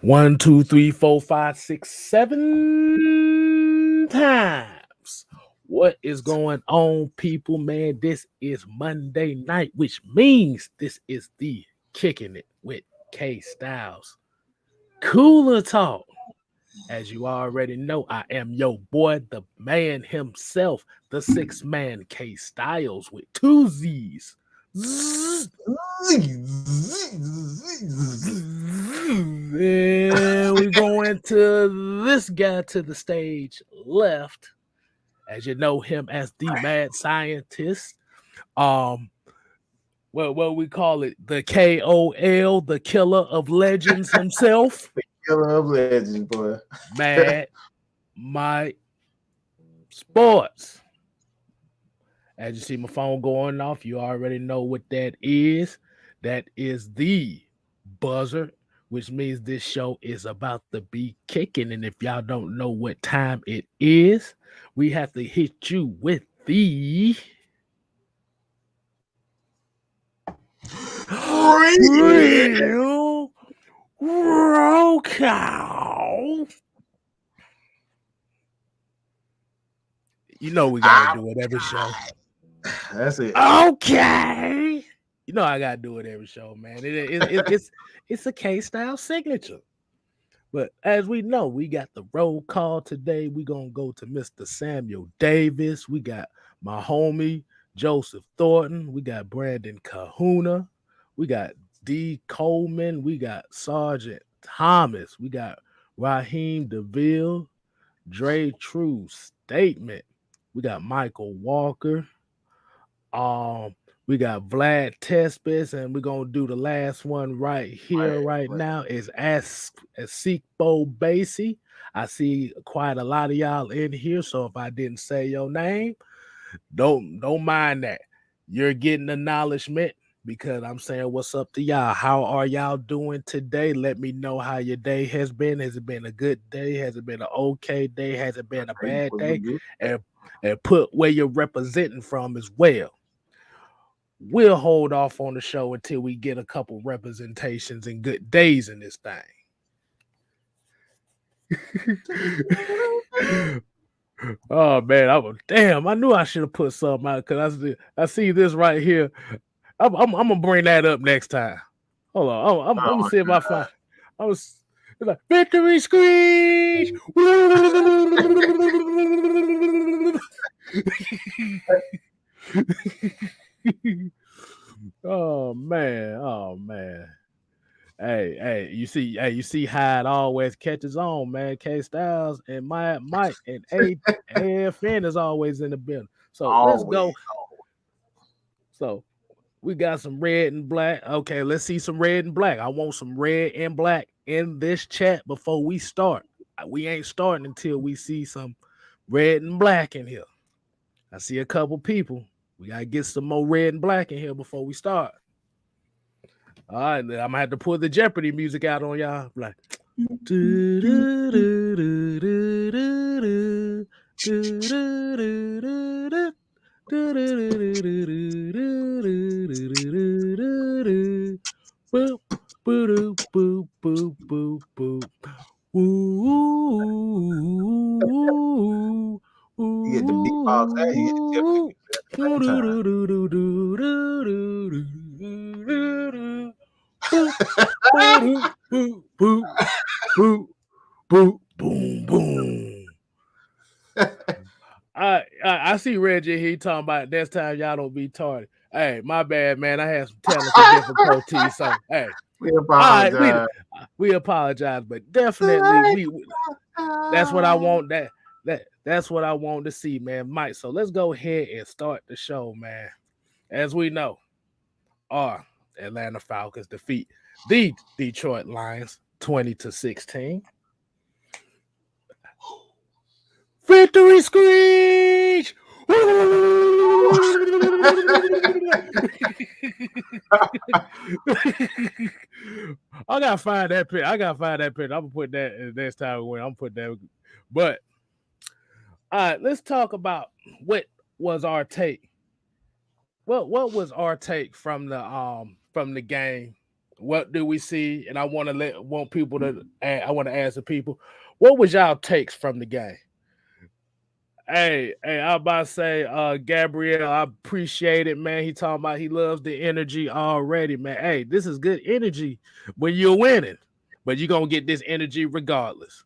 One, two, three, four, five, six, 7 times. What is going on, people? Man, this is Monday night, which means this is the Kicking It with Kstylzz. Cooler talk. As you already know, I am your boy, the man himself, the six man Kstylzz with two Z's. Zzz. And we going to this guy to the stage left, as you know him as the mad scientist. Um, what we call it, the KOL, the killer of legends himself, Killer of legends, boy. Mad Mike Sports. As you see my phone going off, you already know what that is. That is the buzzer, which means this show is about to be kicking. And if y'all don't know what time it is, we have to hit you with the real roll call. You know we gotta do it every show. That's it. Okay. You know I gotta do it every show, man. It's a K-style signature. But as we know, we got the roll call today. We're gonna go to Mr. Samuel Davis. We got my homie Joseph Thornton. We got Brandon Kahuna. We got D. Coleman. We got Sergeant Thomas. We got Raheem DeVille. Dre True Statement. We got Michael Walker. We got Vlad Tespis, and we're gonna do the last one right here, right now. Is Asikbo Basie. I see quite a lot of y'all in here, so if I didn't say your name, don't mind that. You're getting acknowledgement because I'm saying what's up to y'all. How are y'all doing today? Let me know how your day has been. Has it been a good day? Has it been an okay day? Has it been a bad day? And put where you're representing from as well. We'll hold off on the show until we get a couple representations and good days in this thing. Oh man, I knew I should have put something out because I see this right here. I'm gonna bring that up next time. Hold on, I'm gonna see if I find. I was like victory screech. Oh man. Hey, you see how it always catches on, man. Kstylzz and Mike and AFN is always in the building. So let's go. So we got some red and black. Okay, let's see some red and black. I want some red and black in this chat before we start. We ain't starting until we see some red and black in here. I see a couple people. We gotta get some more red and black in here before we start. All right, I'm gonna have to pull the Jeopardy music out on y'all. Like, boop, boop, boop, boop, boop, boop. Ooh, You get the beatbox and you get the boom, boom. I see Reggie. He talking about next time y'all don't be tardy. Hey, my bad, man. I had some technical difficulties. So hey, we apologize. We apologize, but definitely that's what I want. That's what I want to see, man. Mike. So let's go ahead and start the show, man. As we know, our Atlanta Falcons defeat the Detroit Lions 20-16. Victory screech! I gotta find that picture. I'm gonna put that next time we win. I'm gonna put that. But all right, let's talk about what was our take. What was our take from the game what do we see? And I want to ask the people, what was y'all takes from the game? Hey, I'm about to say, Gabrielle, I appreciate it, man. He talking about he loves the energy already, man. Hey, this is good energy when you're winning, but you're gonna get this energy regardless.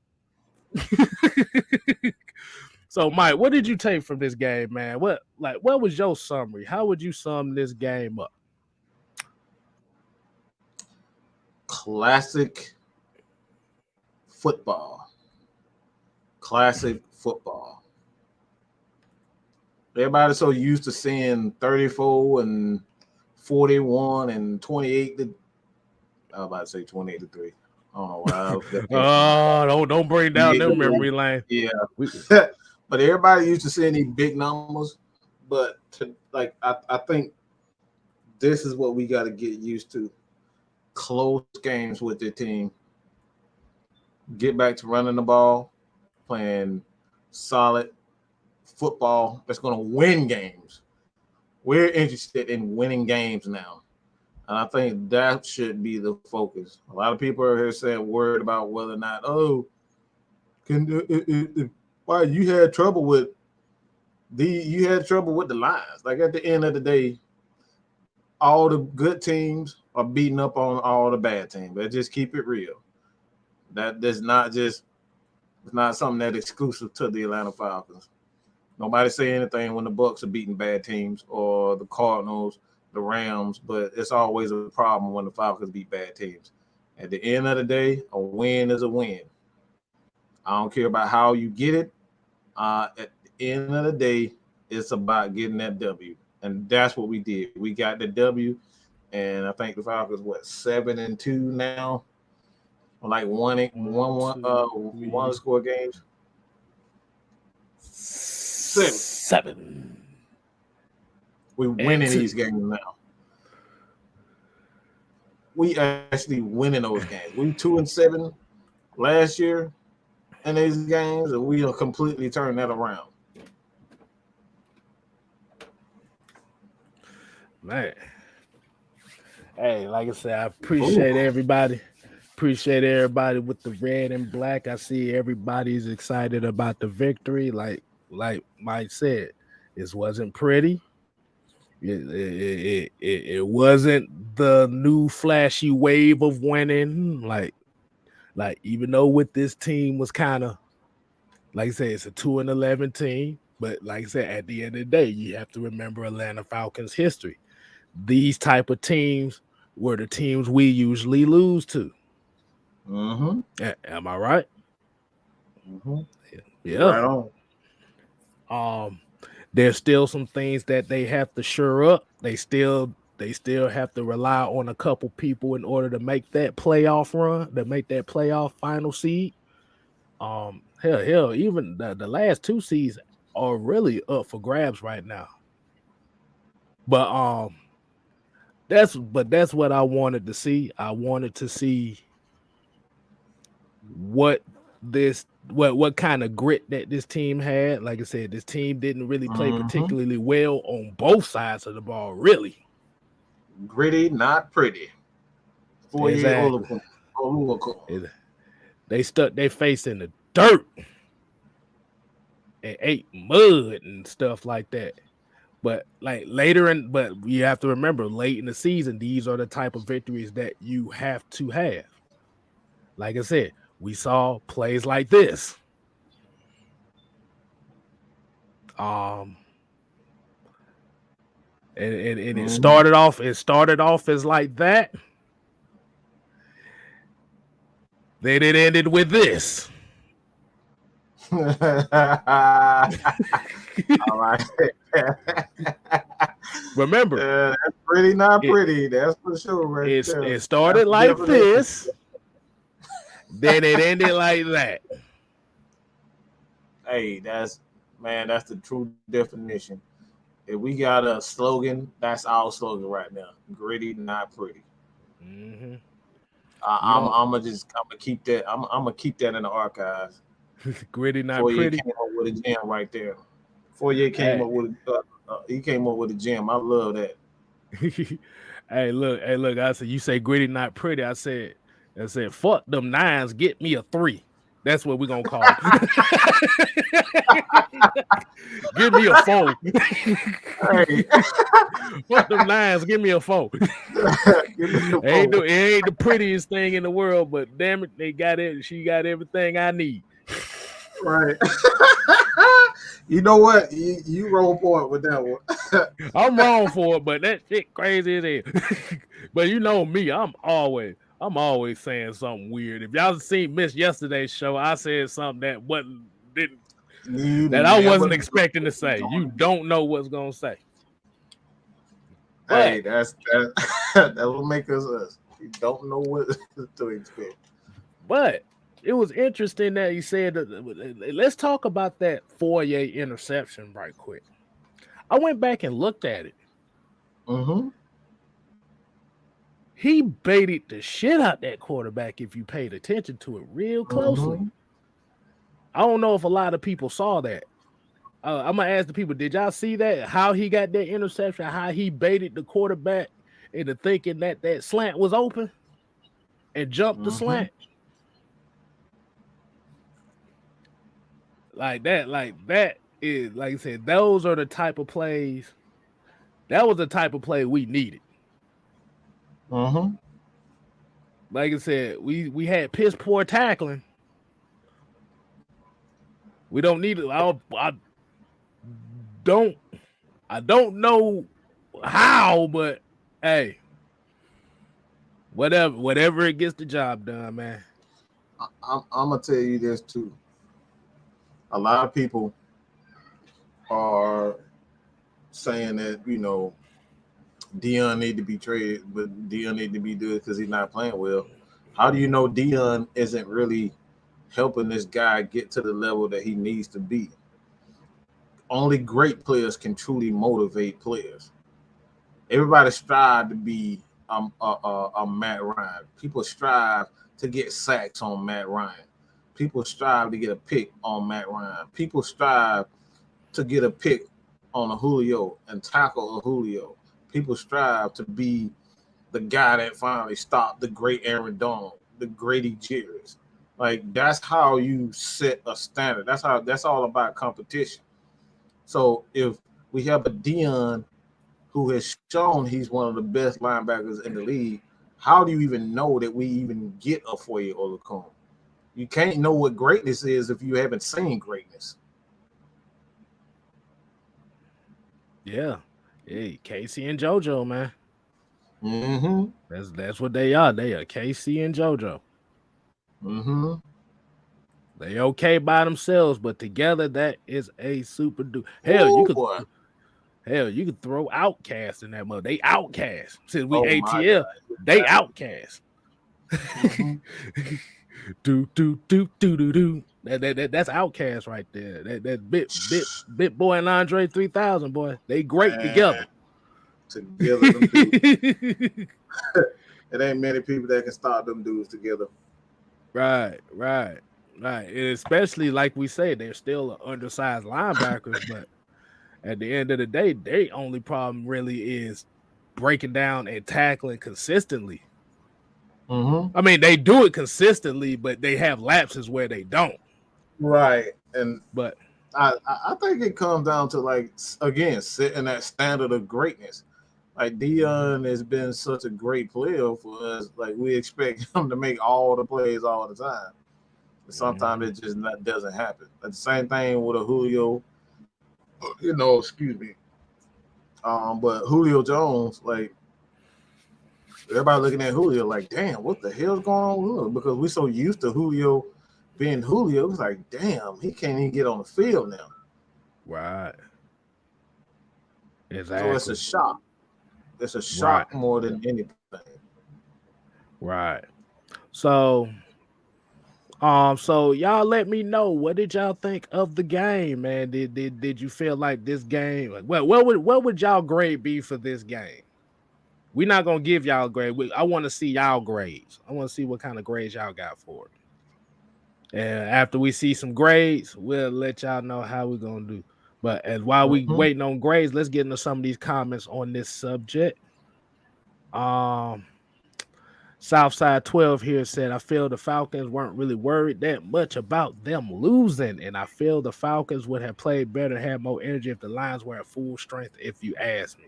So, Mike, what did you take from this game, man? What was your summary? How would you sum this game up? Classic football. Classic football. Everybody's so used to seeing 34 and 41 and 28 to, I was about to say 28 to 3. I don't know why. Don't bring down them memory lane. Yeah. But everybody used to seeing these big numbers. But I think this is what we got to get used to. Close games with their team. Get back to running the ball, playing solid football that's going to win games. We're interested in winning games now. And I think that should be the focus. A lot of people are here saying worried about whether or not, why you had trouble with the Lions. Like at the end of the day, all the good teams are beating up on all the bad teams. Let's just keep it real. It's not something that's exclusive to the Atlanta Falcons. Nobody say anything when the Bucs are beating bad teams or the Cardinals, the Rams, but it's always a problem when the Falcons beat bad teams. At the end of the day, a win is a win. I don't care about how you get it. At the end of the day, it's about getting that W. And that's what we did. We got the W, and I think the Falcons, 7-2 now? Like one score games. 7. We're winning these games now. We actually winning those games. We 2-7 last year in these games, and we will completely turn that around. Man. Hey, like I said, I appreciate everybody. Appreciate everybody with the red and black. I see everybody's excited about the victory. Like Mike said, this wasn't pretty. It wasn't the new flashy wave of winning. Like even though with this team was kind of, like I said, it's a 2-11 team. But like I said, at the end of the day, you have to remember Atlanta Falcons history. These type of teams were the teams we usually lose to. Mm-hmm. Am I right? Mm-hmm. Yeah. Right on. There's still some things that they have to shore up. They still have to rely on a couple people in order to make that playoff run, to make that playoff final seed. Hell, even the last 2 seeds are really up for grabs right now. But that's what I wanted to see. I wanted to see what kind of grit that this team had. Like I said, this team didn't really play particularly well on both sides of the ball, really. Gritty, not pretty. Exactly. They stuck their face in the dirt and ate mud and stuff like that. But but you have to remember, late in the season, these are the type of victories that you have to have. Like I said, we saw plays like this. And it started off as like that. Then it ended with this. All right. Remember, that's pretty, not pretty. That's for sure. Right it started like this. Then it ended like that. Hey, that's the true definition. If we got a slogan, that's our slogan right now. Gritty, not pretty. Mm-hmm. I'm gonna keep that. I'm gonna keep that in the archives. Gritty, not pretty. Came up with a gem right there. Fourier came up with he came up with a gem. I love that. Hey, look. I said, you say gritty, not pretty. I said, fuck them nines. Get me a 3. That's what we're gonna call them. Give me a 4. Hey, Fuck them nines. Give me a 4. give me a It phone. ain't the prettiest thing in the world, but damn it, they got it. She got everything I need. Right. You know what? You roll for it with that one. I'm wrong for it, but that shit crazy as hell. But you know me, I'm always saying something weird. If y'all seen Miss yesterday's show, I said something You that I never wasn't know expecting to what you're say. You gonna do. don't know what's gonna say. Hey, But that will make us. You don't know what to expect. but it was interesting that he said let's talk about that Fourier interception right quick. I went back and looked at it. Mm-hmm. He baited the shit out that quarterback if you paid attention to it real closely. Mm-hmm. I don't know if a lot of people saw that. I'm gonna ask the people, did y'all see that? How he got that interception, how he baited the quarterback into thinking that that slant was open and jumped the Mm-hmm. slant? Like that is, like I said, those are the type of plays. That was the type of play we needed. Mm-hmm. Like I said, we had piss poor tackling. We don't need it. Don't I don't know how, but hey, whatever it gets the job done, man. I'm gonna tell you this too. A lot of people are saying that Dion need to be traded, but Dion need to be good because he's not playing well. How do you know Dion isn't really helping this guy get to the level that he needs to be? Only great players can truly motivate players. Everybody strive to be a Matt Ryan. People strive to get sacks on Matt Ryan. People strive to get a pick on Matt Ryan. People strive to get a pick on a Julio and tackle a Julio. People strive to be the guy that finally stopped the great Aaron Donald, the Grady Jarrett's. Like that's how you set a standard. That's all about competition. So if we have a Dion who has shown he's one of the best linebackers in the league, how do you even know that we even get a Foye Olakun? You can't know what greatness is if you haven't seen greatness. Yeah. Hey, Casey and JoJo, man. Mm-hmm. That's what they are. They are Casey and JoJo. Mm-hmm. They okay by themselves, but together that is a super dude. Oh boy. Hell, you could throw Outcast in that mother. They Outcast. Since we Oh my ATL, God. they Outcast. Mm-hmm. do. That's Outcast right there. That bit boy and Andre 3000 boy. They great together. Man, together them dudes. It ain't many people that can stop them dudes together. Right. And especially like we say, they're still undersized linebackers, but at the end of the day, their only problem really is breaking down and tackling consistently. Mm-hmm. I mean, they do it consistently, but they have lapses where they don't. Right. And But I think it comes down to like again setting that standard of greatness. Like Dion has been such a great player for us. Like we expect him to make all the plays all the time. Sometimes it just doesn't happen. But the same thing with a Julio, excuse me. But Julio Jones, like everybody looking at Julio, like, damn, what the hell's going on with Julio? Because we're so used to Julio being Julio, it's like, damn, he can't even get on the field now. right. So it's Exactly. a shock. It's a shock more than anything. Right. So so y'all let me know, what did y'all think of the game, man? Did you feel like this game? Like, well, what would y'all grade be for this game? We're not gonna give y'all a grade. I want to see y'all grades. I want to see what kind of grades y'all got for it. And after we see some grades, we'll let y'all know how we're gonna do. But as while we Mm-hmm. waiting on grades, let's get into some of these comments on this subject. Southside 12 here said, I feel the Falcons weren't really worried that much about them losing, and I feel the Falcons would have played better, had more energy if the Lions were at full strength, if you ask me.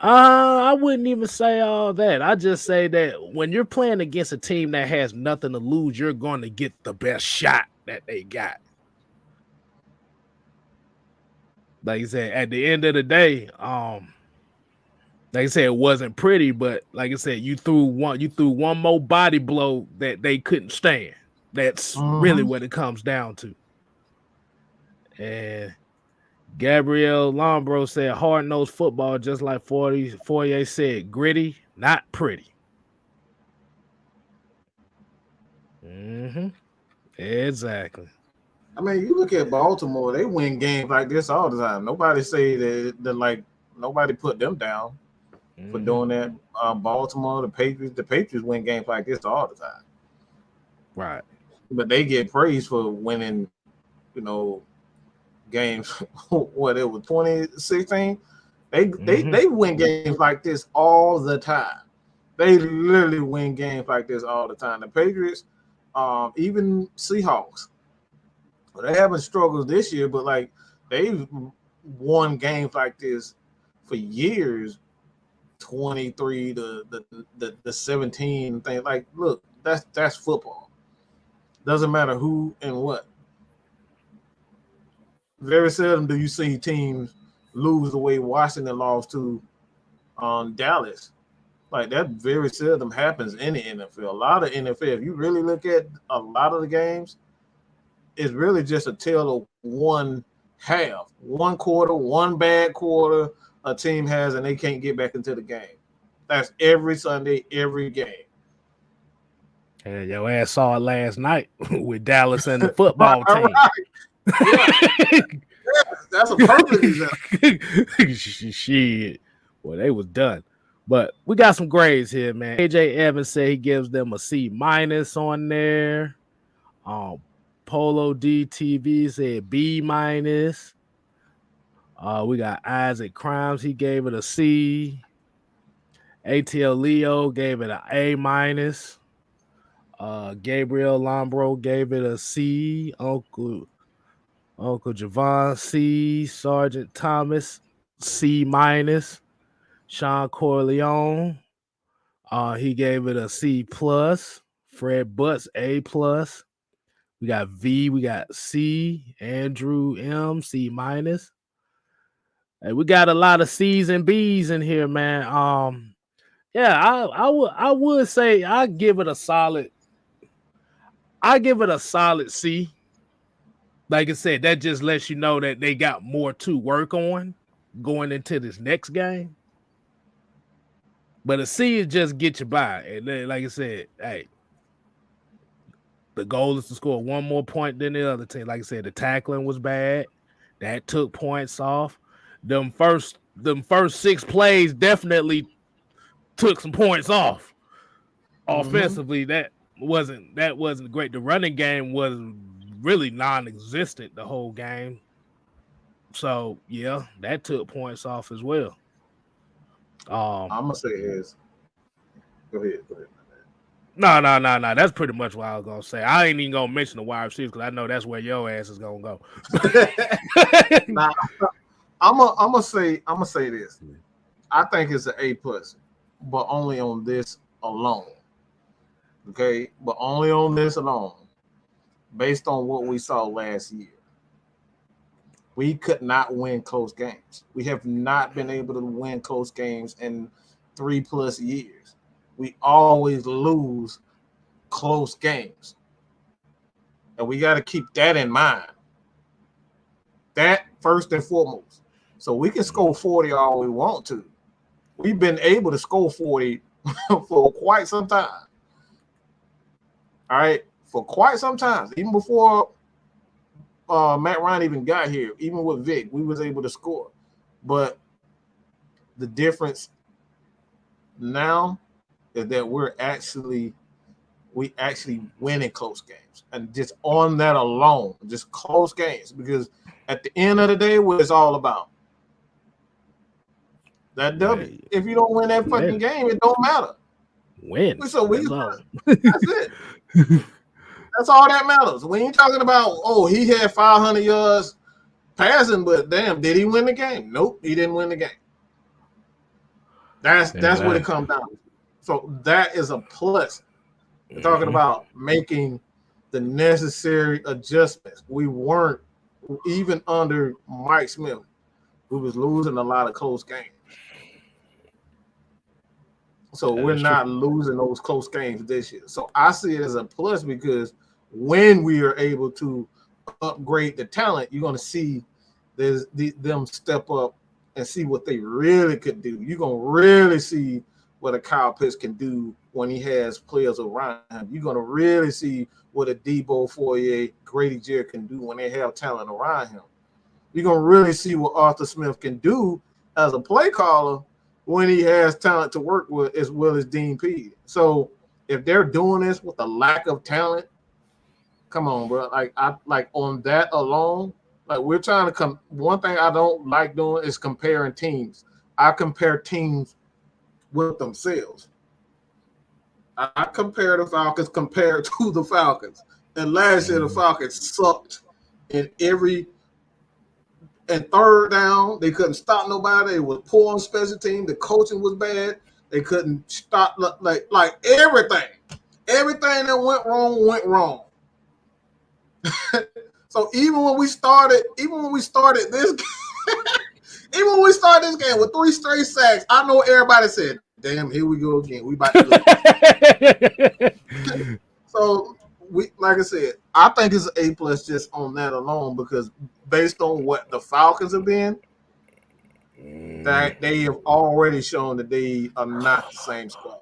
I wouldn't even say all that. I just say that when you're playing against a team that has nothing to lose, you're going to get the best shot that they got. Like I said, at the end of the day, like I said, it wasn't pretty, but like I said, you threw one more body blow that they couldn't stand. That's really what it comes down to. And Gabrielle Lombro said, hard-nosed football, just like Fourier said, gritty, not pretty. Exactly. I mean, you look at Baltimore; they win games like this all the time. Nobody say that like nobody put them down for doing that. Baltimore, the Patriots win games like this all the time. Right. But they get praised for winning, games. What it was 2016. They win games like this all the time. They literally win games like this all the time. The Patriots, even Seahawks. They haven't struggled this year, but like they've won games like this for years. 23 to the 17 thing. Like, look, that's football. Doesn't matter who and what. Very seldom do you see teams lose the way Washington lost to Dallas. Like that very seldom happens in the NFL. A lot of NFL, if you really look at a lot of the games, it's really just a tale of one half, one quarter, one bad quarter a team has, and they can't get back into the game. That's every Sunday, every game. And your ass saw it last night with Dallas and the football team. Right. Yeah. That's a perfect example. Shit. Well, they was done. But we got some grades here, man. AJ Evans said he gives them a C- on there. Polo DTV said B-. We got Isaac Crimes. He gave it a C. ATL Leo gave it an A-. Gabriel Lombro gave it a C. Uncle Javon C. Sergeant Thomas C-. Sean Corleone, he gave it a C+. Fred Butts A+. We got V, we got C. Andrew M C-. Hey, we got a lot of C's and B's in here, man. Yeah, I would say I give it a solid C. Like I said, that just lets you know that they got more to work on going into this next game. But a C is just get you by. And then, like I said, hey, the goal is to score one more point than the other team. Like I said, the tackling was bad. That took points off. Them first 6 plays definitely took some points off. Offensively, that wasn't great. The running game was really non-existent the whole game. So yeah, that took points off as well. I'm gonna say is. Go ahead. No. That's pretty much what I was gonna say. I ain't even gonna mention the wide receivers because I know that's where your ass is gonna go. Nah, I'm gonna say this. I think it's an A+, but only on this alone. Okay, but only on this alone, based on what we saw last year. We could not win close games. We have not been able to win close games in 3+ years. We always lose close games. And we got to keep that in mind. That first and foremost. So we can score 40 all we want to. We've been able to score 40 for quite some time. All right, for quite some time. Even before Matt Ryan even got here, even with Vic, we was able to score. But the difference now is that we actually winning close games. And just on that alone, just close games. Because at the end of the day, what it's all about. That W. If you don't win that fucking game, it don't matter. Win. So that's it. That's all that matters. We ain't talking about, oh, he had 500 yards passing, but damn, did he win the game? Nope, he didn't win the game. That's what it comes down to. So that is a plus. We're talking about making the necessary adjustments. We weren't, even under Mike Smith, we was losing a lot of close games. So we're not losing those close games this year. So I see it as a plus because when we are able to upgrade the talent, you're going to see them step up and see what they really could do. You're going to really see what a Kyle Pitts can do when he has players around him. You're going to really see what a Debo Foyer, Grady Jarrett can do when they have talent around him. You're going to really see what Arthur Smith can do as a play caller when he has talent to work with, as well as Dean Peay. So if they're doing this with a lack of talent, come on, bro. Like on that alone, like we're trying to come. One thing I don't like doing is comparing teams. I compare teams with themselves. I compare the Falcons compared to the Falcons. And last year the Falcons sucked in every. And third down, they couldn't stop nobody. It was poor on special team. The coaching was bad. They couldn't stop like everything. Everything that went wrong. So even when we started this game with 3 straight sacks, I know everybody said, "Damn, here we go again. We about to lose." So like I said, I think it's an A+ just on that alone because based on what the Falcons have been, that they have already shown that they are not the same squad.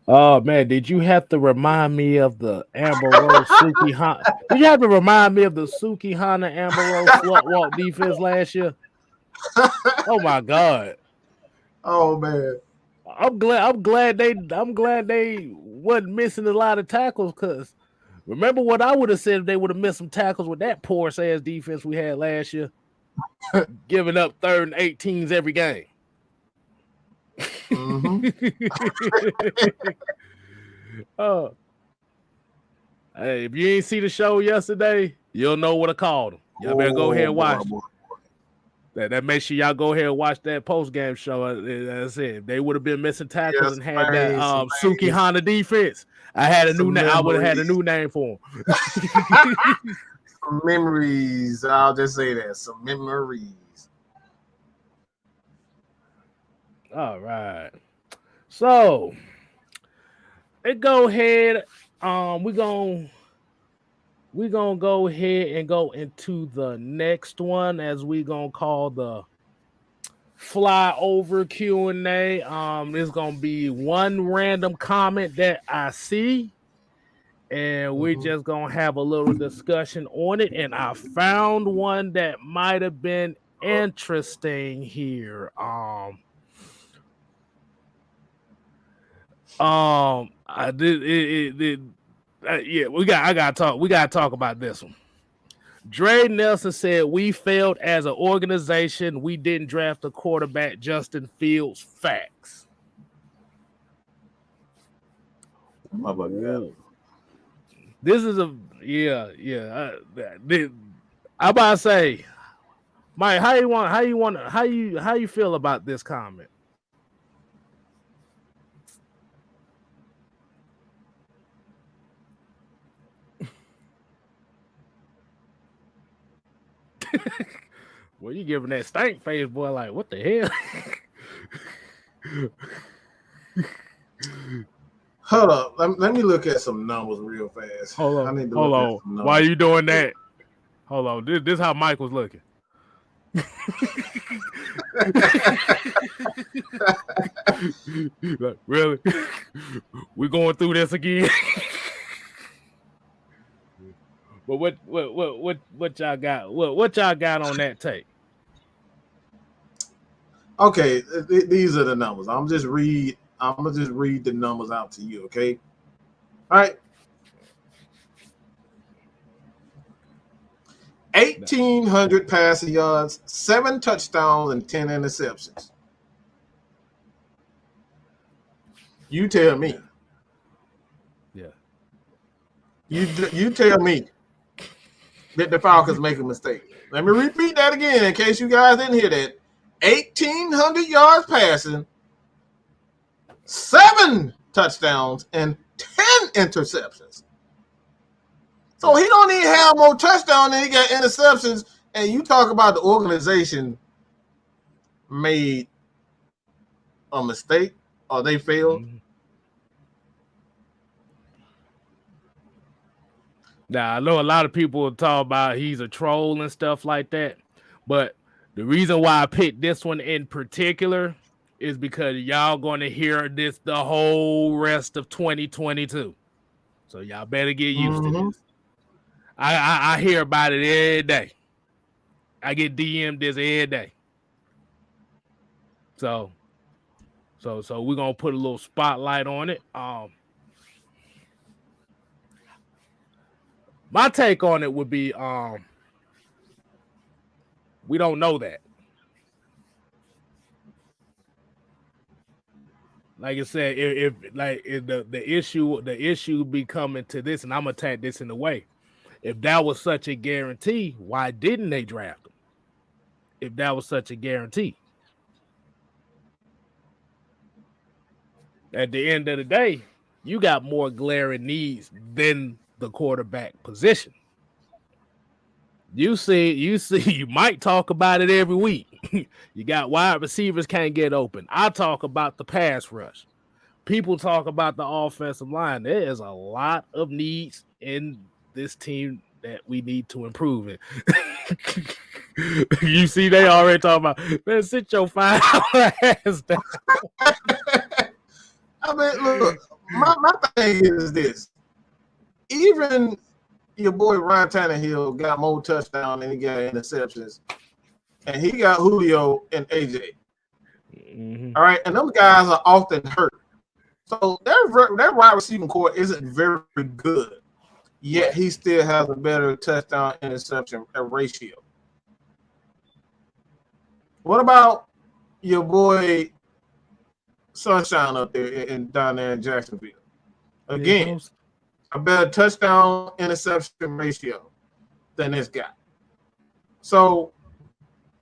Oh man, did you have to remind me of the Amber Rose Suki Hana? Did you have to remind me of the Suki Hana Amber Rose slut walk defense last year? Oh my God! Oh man, I'm glad they wasn't missing a lot of tackles because remember what I would have said if they would have missed some tackles with that poor ass defense we had last year, giving up 3rd and 18s every game. Hey, if you ain't see the show yesterday, you'll know what I called them. Y'all better go ahead and watch. That make sure y'all go ahead and watch that post game show. As I said, if they would have been missing tackles and had that Suki Hana defense, I had a new name. I would have had a new name for them. Some memories. I'll just say that. Some memories. All right. So let's go ahead. We're gonna go ahead and go into the next one as we gonna call the flyover Q&A. It's gonna be one random comment that I see, and we're just gonna have a little discussion on it. And I found one that might have been interesting here. I did. Yeah, we gotta talk about this one. Dre Nelson said we failed as an organization. We didn't draft a quarterback, Justin Fields. Facts. How about that? This is I'm about to say, Mike, how you feel about this comment? Well, you giving that stank face, boy, like, what the hell? Hold up. Let me look at some numbers real fast. Hold on. Why are you doing that? Hold on. This is how Mike was looking. Like, really? We're going through this again? But what y'all got? What y'all got on that tape? Okay, these are the numbers. I'm gonna just read the numbers out to you. Okay, all right. 1,800 passing yards, 7 touchdowns, and 10 interceptions. You tell me. Yeah. You tell me that the Falcons make a mistake. Let me repeat that again in case you guys didn't hear that. 1,800 yards passing, 7 touchdowns, and 10 interceptions. So he don't even have more touchdowns than he got interceptions. And you talk about the organization made a mistake or they failed. Mm-hmm. Now, I know a lot of people will talk about he's a troll and stuff like that, but the reason why I picked this one in particular is because y'all going to hear this the whole rest of 2022. So y'all better get used to this. I hear about it every day. I get DM'd this every day. So we're gonna put a little spotlight on it. My take on it would be we don't know that. Like I said, if the issue be coming to this, and I'm gonna take this in the way. If that was such a guarantee, why didn't they draft him? If that was such a guarantee. At the end of the day, you got more glaring needs than the quarterback position. You see, you might talk about it every week. You got wide receivers can't get open. I talk about the pass rush. People talk about the offensive line. There is a lot of needs in this team that we need to improve in. You see, they already talking about, man, sit your fine ass down. I mean, look, my thing is this. Even your boy Ryan Tannehill got more touchdowns than he got interceptions. And he got Julio and AJ. Mm-hmm. All right. And them guys are often hurt. So that wide receiving core isn't very good. Yet he still has a better touchdown interception ratio. What about your boy Sunshine up there down there in Jacksonville? Again, a better touchdown interception ratio than this guy. So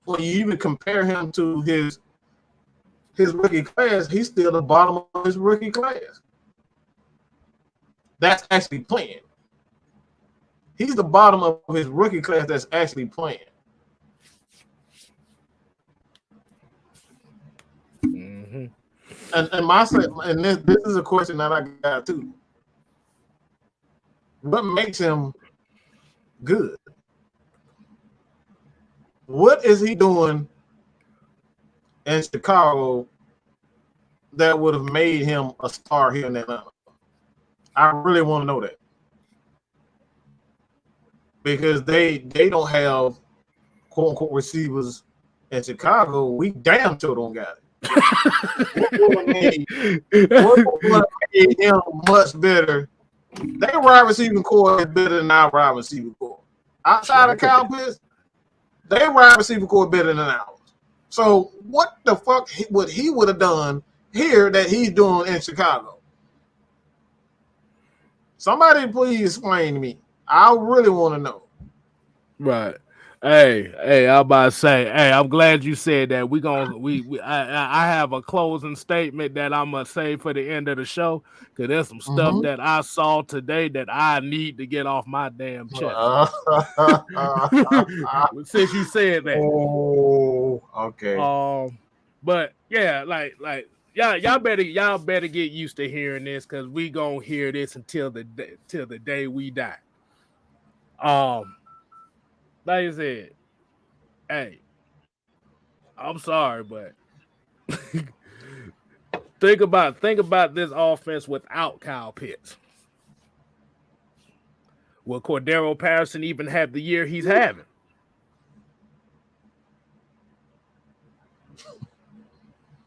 when you even compare him to his rookie class, he's still the bottom of his rookie class. That's actually playing. He's the bottom of his rookie class that's actually playing. Mm-hmm. And this is a question that I got too. What makes him good? What is he doing in Chicago that would have made him a star here in Atlanta? I really want to know that. Because they don't have quote unquote receivers in Chicago. We damn sure don't got it. What would have made him much better? Their wide receiving core is better than our wide receiving core. Outside of Kyle Pitts, their wide receiving core is better than ours. So what the fuck would he would have done here that he's doing in Chicago? Somebody please explain to me. I really want to know. Right. Hey, I'm about to say, hey, I'm glad you said that. I have a closing statement that I'm gonna say for the end of the show because there's some stuff that I saw today that I need to get off my damn chest. Since you said that. Oh, okay. But yeah, like y'all better get used to hearing this because we gonna hear this until the day we die. Like I said, hey, I'm sorry, but think about this offense without Kyle Pitts. Will Cordero Patterson even have the year he's having?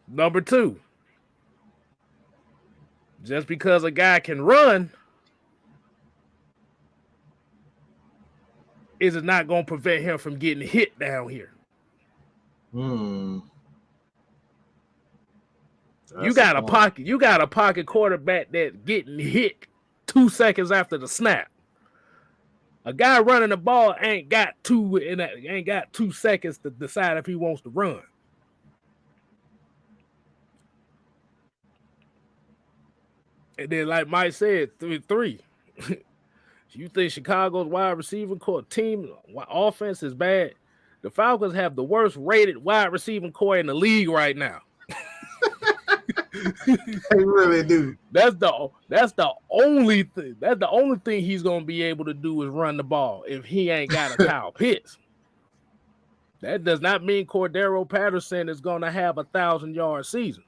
Number 2, just because a guy can run, is it not going to prevent him from getting hit down here? You got a pocket quarterback that getting hit 2 seconds after the snap. A guy running the ball ain't got 2 seconds to decide if he wants to run. And then, like Mike said, 3. You think Chicago's wide receiving core team offense is bad? The Falcons have the worst rated wide receiving core in the league right now. They really do. That's the only thing. That's the only thing he's gonna be able to do is run the ball if he ain't got a Kyle Pitts. That does not mean Cordero Patterson is gonna have 1,000-yard season.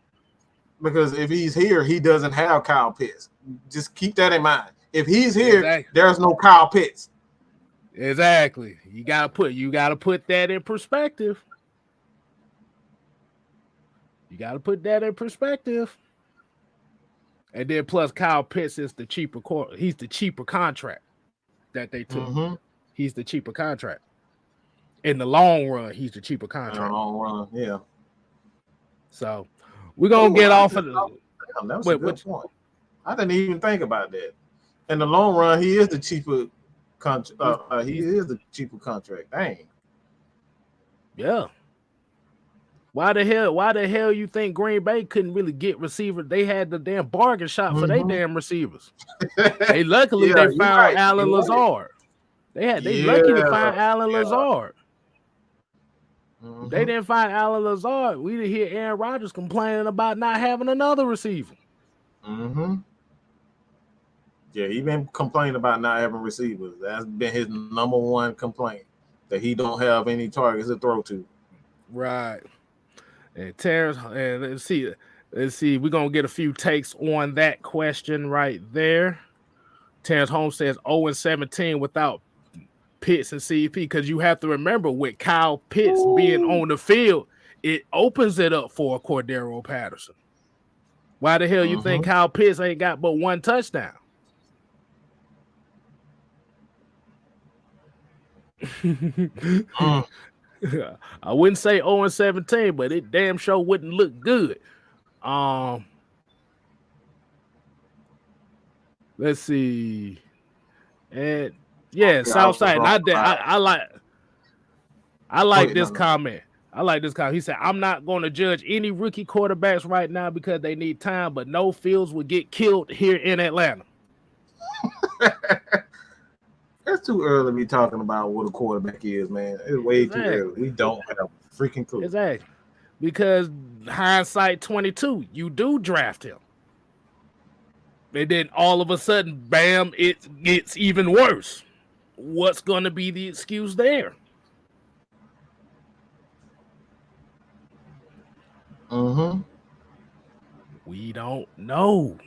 Because if he's here, he doesn't have Kyle Pitts. Just keep that in mind. If he's here, exactly. There's no Kyle Pitts. Exactly. You gotta put that in perspective. You got to put that in perspective. And then plus Kyle Pitts is the cheaper he's the cheaper contract that they took. Mm-hmm. He's the cheaper contract. In the long run, he's the cheaper contract. In the long run, yeah. So we're gonna get off of the that was a good point. I didn't even think about that. In the long run, he is the cheaper contract. He is the cheaper contract. Dang. Yeah. Why the hell you think Green Bay couldn't really get receivers? They had the damn bargain shop for their damn receivers. They luckily they found Alan Lazard. They lucky to find Alan Lazard. Mm-hmm. They didn't find Alan Lazard. We didn't hear Aaron Rodgers complaining about not having another receiver. Mm-hmm. Yeah, he been complaining about not having receivers. That's been his number one complaint, that he don't have any targets to throw to. Right. And Terrence, and let's see. We're gonna get a few takes on that question right there. Terrence Holmes says 0-17 without Pitts and CP, because you have to remember with Kyle Pitts being on the field, it opens it up for Cordero Patterson. Why the hell you think Kyle Pitts ain't got but one touchdown? I wouldn't say 0-17, but it damn sure wouldn't look good. Let's see. And yeah, Southside. I like this comment. I like this comment. He said, I'm not going to judge any rookie quarterbacks right now because they need time, but no Fields would get killed here in Atlanta. It's too early to be talking about what a quarterback is, man. It's way too early. We don't have a freaking clue. Exactly. Because hindsight 22, you do draft him. And then all of a sudden, bam, it gets even worse. What's going to be the excuse there? We don't know.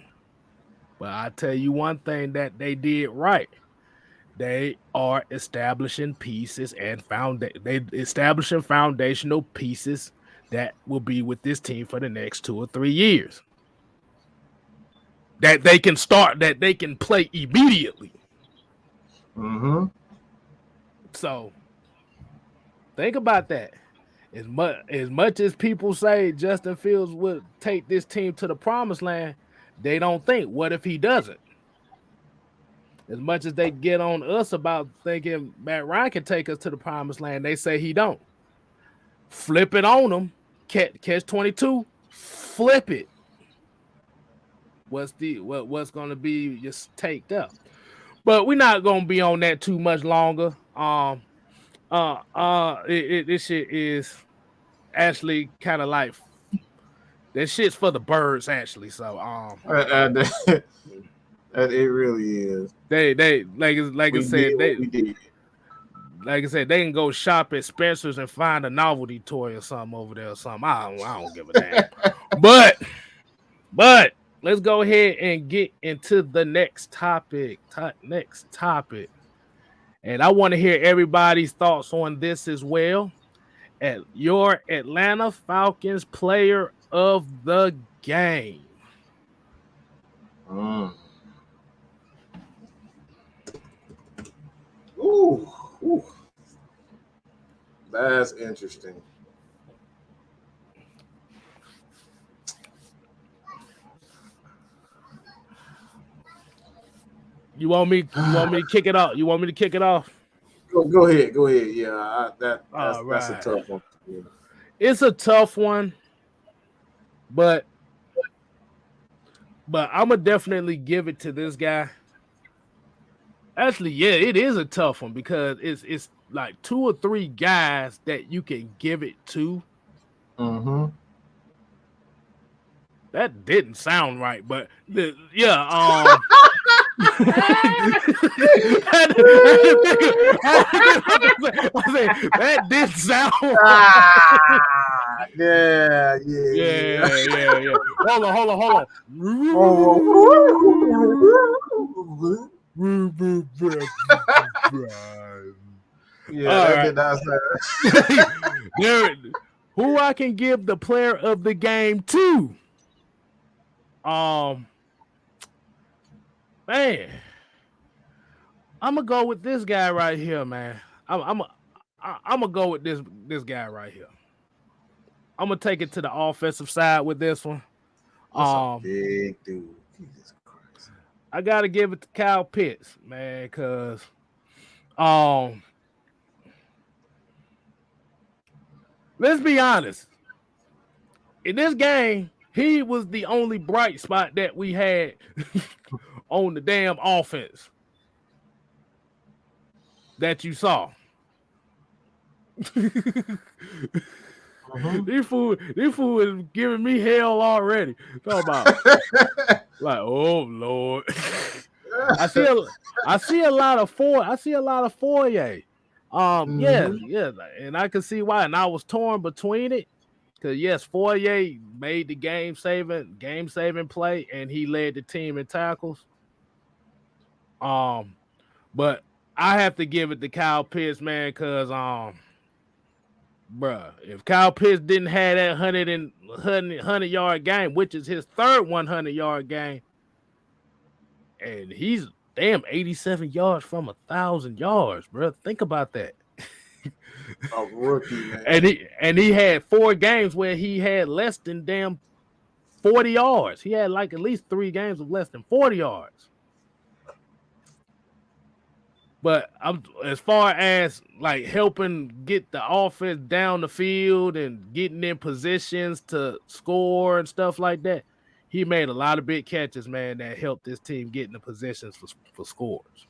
But I tell you one thing that they did right. They are establishing pieces and establishing foundational pieces that will be with this team for the next 2 or 3 years. That they can start, that they can play immediately. So think about that. As much as people say Justin Fields would take this team to the promised land, they don't think, what if he doesn't? As much as they get on us about thinking Matt Ryan can take us to the promised land, they say he don't. Flip it on them. Catch 22. Flip it. What's going to be just taked up? But we're not going to be on that too much longer. This shit is actually kind of like that shit's for the birds, actually. So it really is. They like I said, they can go shop at Spencer's and find a novelty toy or something over there or something. I don't give a damn. But let's go ahead and get into the next topic. And I want to hear everybody's thoughts on this as well. At your Atlanta Falcons player of the game. Ooh. That's interesting. You want me to kick it off? You want me to kick it off? Go ahead. Yeah, All that's a right. tough one. Yeah. It's a tough one, but I'm gonna definitely give it to this guy. Actually, yeah, it is a tough one because it's like 2 or 3 guys that you can give it to. Mm-hmm. That didn't sound right, but that did sound right. Yeah. Yeah. Hold on. Yeah, All that right. did not sound. Who I can give the player of the game to? Man, I'm gonna go with this guy right here, man. I'm gonna go with this guy right here. I'm gonna take it to the offensive side with this one. That's a big dude. Jesus Christ. I gotta give it to Kyle Pitts, man, because let's be honest. In this game, he was the only bright spot that we had on the damn offense that you saw. This fool is giving me hell already. Talk about like, oh Lord. I see a lot of Fourier. Yeah, and I can see why. And I was torn between it. Because yes, Fourier made the game saving play, and he led the team in tackles. But I have to give it to Kyle Pitts, man, because bruh, if Kyle Pitts didn't have that 100-yard game, which is his third 100-yard game, and he's damn 87 yards from 1,000 yards, bro. Think about that. A rookie, man. And he had 4 games where he had less than damn 40 yards. He had like at least 3 games of less than 40 yards. But as far as like helping get the offense down the field and getting in positions to score and stuff like that, he made a lot of big catches, man, that helped this team get in the positions for scores.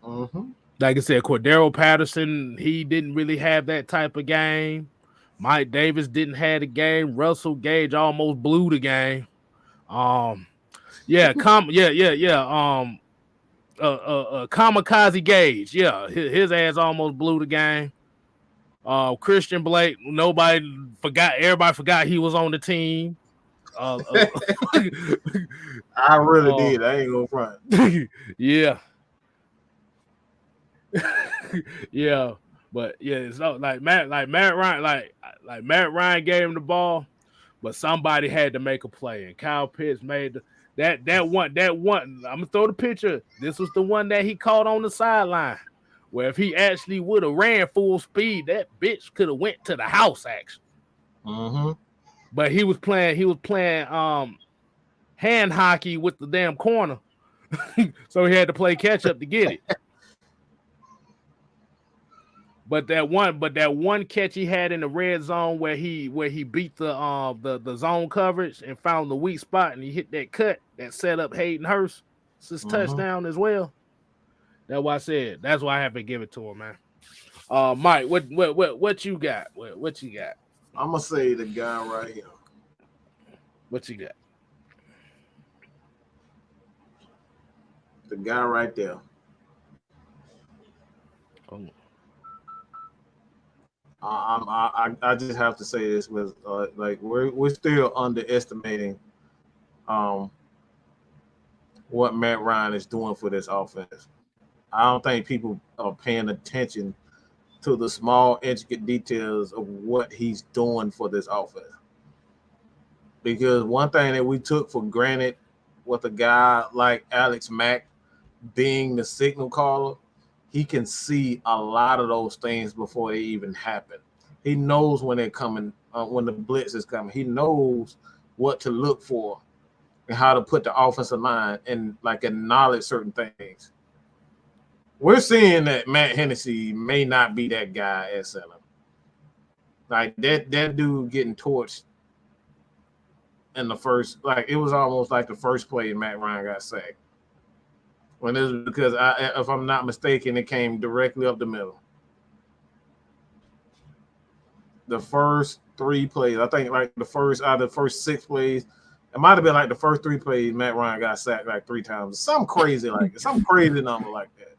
Mm-hmm. Like I said, Cordero Patterson, he didn't really have that type of game. Mike Davis didn't have the game. Russell Gage almost blew the game. Kamikaze Gage, yeah, his ass almost blew the game. Christian Blake, everybody forgot he was on the team. I really did. I ain't gonna front. Yeah. Yeah, but yeah, it's not like Matt Ryan gave him the ball, but somebody had to make a play, and Kyle Pitts made that one. I'm gonna throw the picture. This was the one that he caught on the sideline, where if he actually would have ran full speed, that bitch could have went to the house actually. Mm-hmm. But he was playing hand hockey with the damn corner, so he had to play catch up to get it. But that one catch he had in the red zone where he beat the zone coverage and found the weak spot and he hit that cut that set up Hayden Hurst. It's his touchdown as well. That's why I said. That's why I have to give it to him, man. Mike, what you got? What you got? I'm gonna say the guy right here. What you got? The guy right there. Oh. I just have to say this with like we're still underestimating what Matt Ryan is doing for this offense. I don't think people are paying attention to the small intricate details of what he's doing for this offense. Because one thing that we took for granted with a guy like Alex Mack being the signal caller, he can see a lot of those things before they even happen. He knows when they're coming, when the blitz is coming. He knows what to look for and how to put the offensive line and like acknowledge certain things. we're seeing that Matt Hennessy may not be that guy at center. Like that dude getting torched in the first, like it was almost like the first play Matt Ryan got sacked. When it was because if I'm not mistaken, it came directly up the middle. The first 3 plays, I think, like the first out of the first 6 plays, it might have been like the first 3 plays. Matt Ryan got sacked like 3 times, some crazy number like that.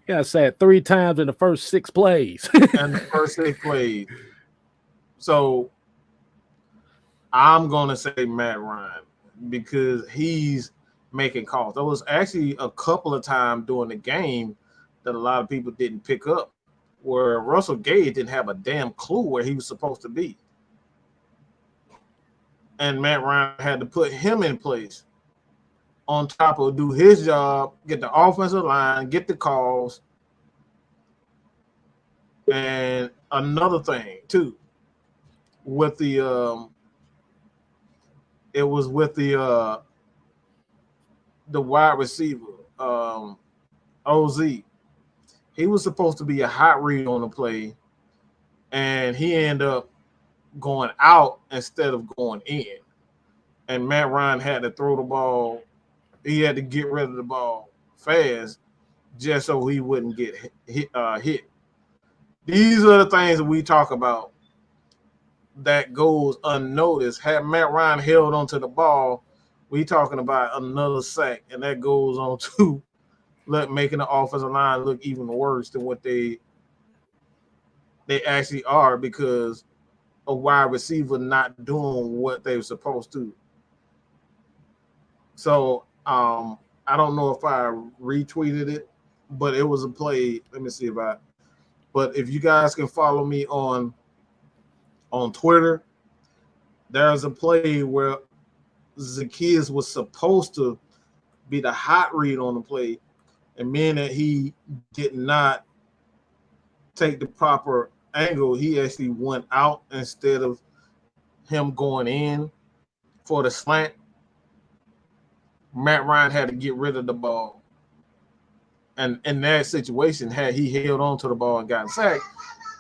Got sacked 3 times in the first 6 plays. And the first 6 plays. So I'm gonna say Matt Ryan because he's making calls. There was actually a couple of times during the game that a lot of people didn't pick up, where Russell Gage didn't have a damn clue where he was supposed to be. And Matt Ryan had to put him in place on top of do his job, get the offensive line, get the calls. And another thing, too, with the it was with the wide receiver, OZ. He was supposed to be a hot read on the play, and he ended up going out instead of going in. And Matt Ryan had to throw the ball. He had to get rid of the ball fast just so he wouldn't get hit. These are the things that we talk about that goes unnoticed. Had Matt Ryan held onto the ball, we talking about another sack, and that goes on to making the offensive line look even worse than what they actually are because a wide receiver not doing what they were supposed to. So I don't know if I retweeted it, but it was a play. Let me see but if you guys can follow me on Twitter, there's a play where Zacchaeus was supposed to be the hot read on the play, and meaning that he did not take the proper angle. He actually went out instead of him going in for the slant. Matt Ryan had to get rid of the ball. And in that situation, had he held on to the ball and gotten sacked,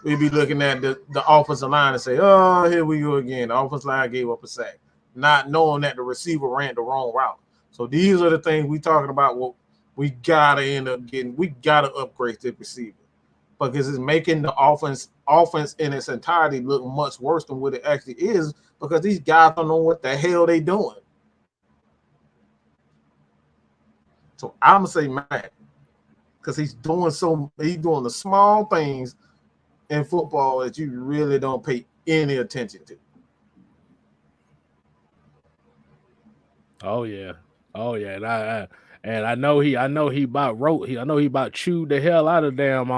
we'd be looking at the offensive line and say, oh, here we go again. The offensive line gave up a sack, not knowing that the receiver ran the wrong route. So these are the things we talking about. What we got to end up getting. We got to upgrade the receiver because it's making the offense in its entirety look much worse than what it actually is because these guys don't know what the hell they doing. So I'm going to say Matt because he's doing the small things in football that you really don't pay any attention to. Oh yeah. And I know he about chewed the hell out of damn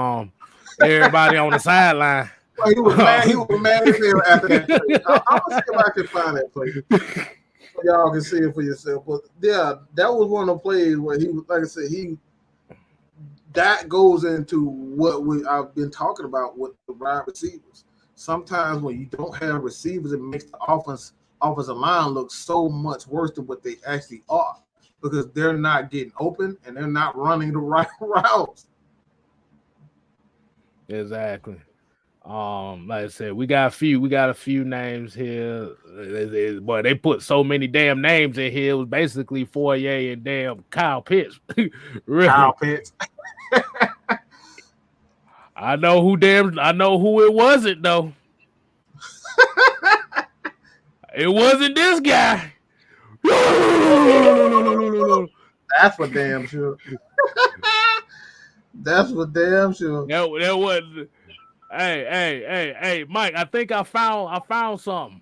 everybody on the sideline. Well, he was mad as hell after that play. I'm gonna see if I can find that play. So y'all can see it for yourself. But yeah, that was one of the plays where he was, like I said, that goes into what I've been talking about with the wide receivers. Sometimes when you don't have receivers, it makes the offensive line look so much worse than what they actually are because they're not getting open and they're not running the right routes. Exactly. Like I said, we got a few names here. Boy, they put so many damn names in here. It was basically Fourier and damn Kyle Pitts. Really. Kyle Pitts. I know who it wasn't though. It wasn't this guy. That's for damn sure. That's for damn sure. That wasn't. Hey, Mike, I think I found something.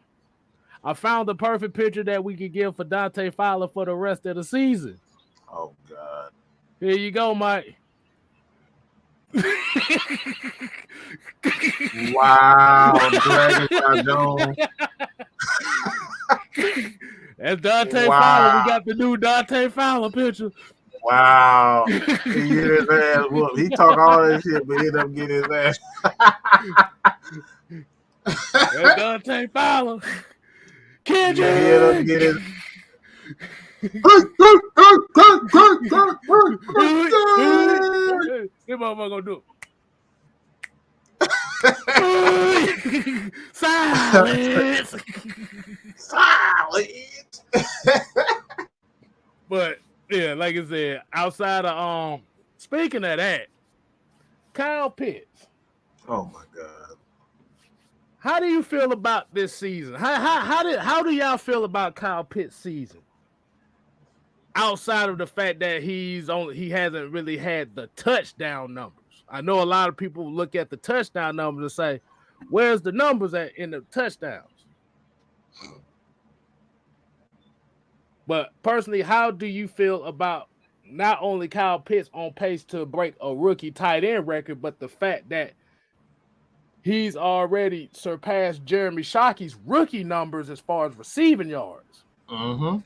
I found the perfect picture that we could give for Dante Fowler for the rest of the season. Oh God. Here you go, Mike. Wow, Dion Jones. That's Dante Fowler. We got the new Dante Fowler picture. Wow. He get his ass whooped. He talk all that shit, but he end up getting his ass. That's Dante Fowler. Can't you? He end up getting This motherfucker gonna do it. Silence. Silence. But yeah, like I said, outside of speaking of that, Kyle Pitts. Oh my God. How do you feel about this season? How do y'all feel about Kyle Pitts' season? Outside of the fact that he hasn't really had the touchdown numbers. I know a lot of people look at the touchdown numbers and say, "Where's the numbers in the touchdowns?" But personally, how do you feel about not only Kyle Pitts on pace to break a rookie tight end record, but the fact that he's already surpassed Jeremy Shockey's rookie numbers as far as receiving yards? Mm-hmm.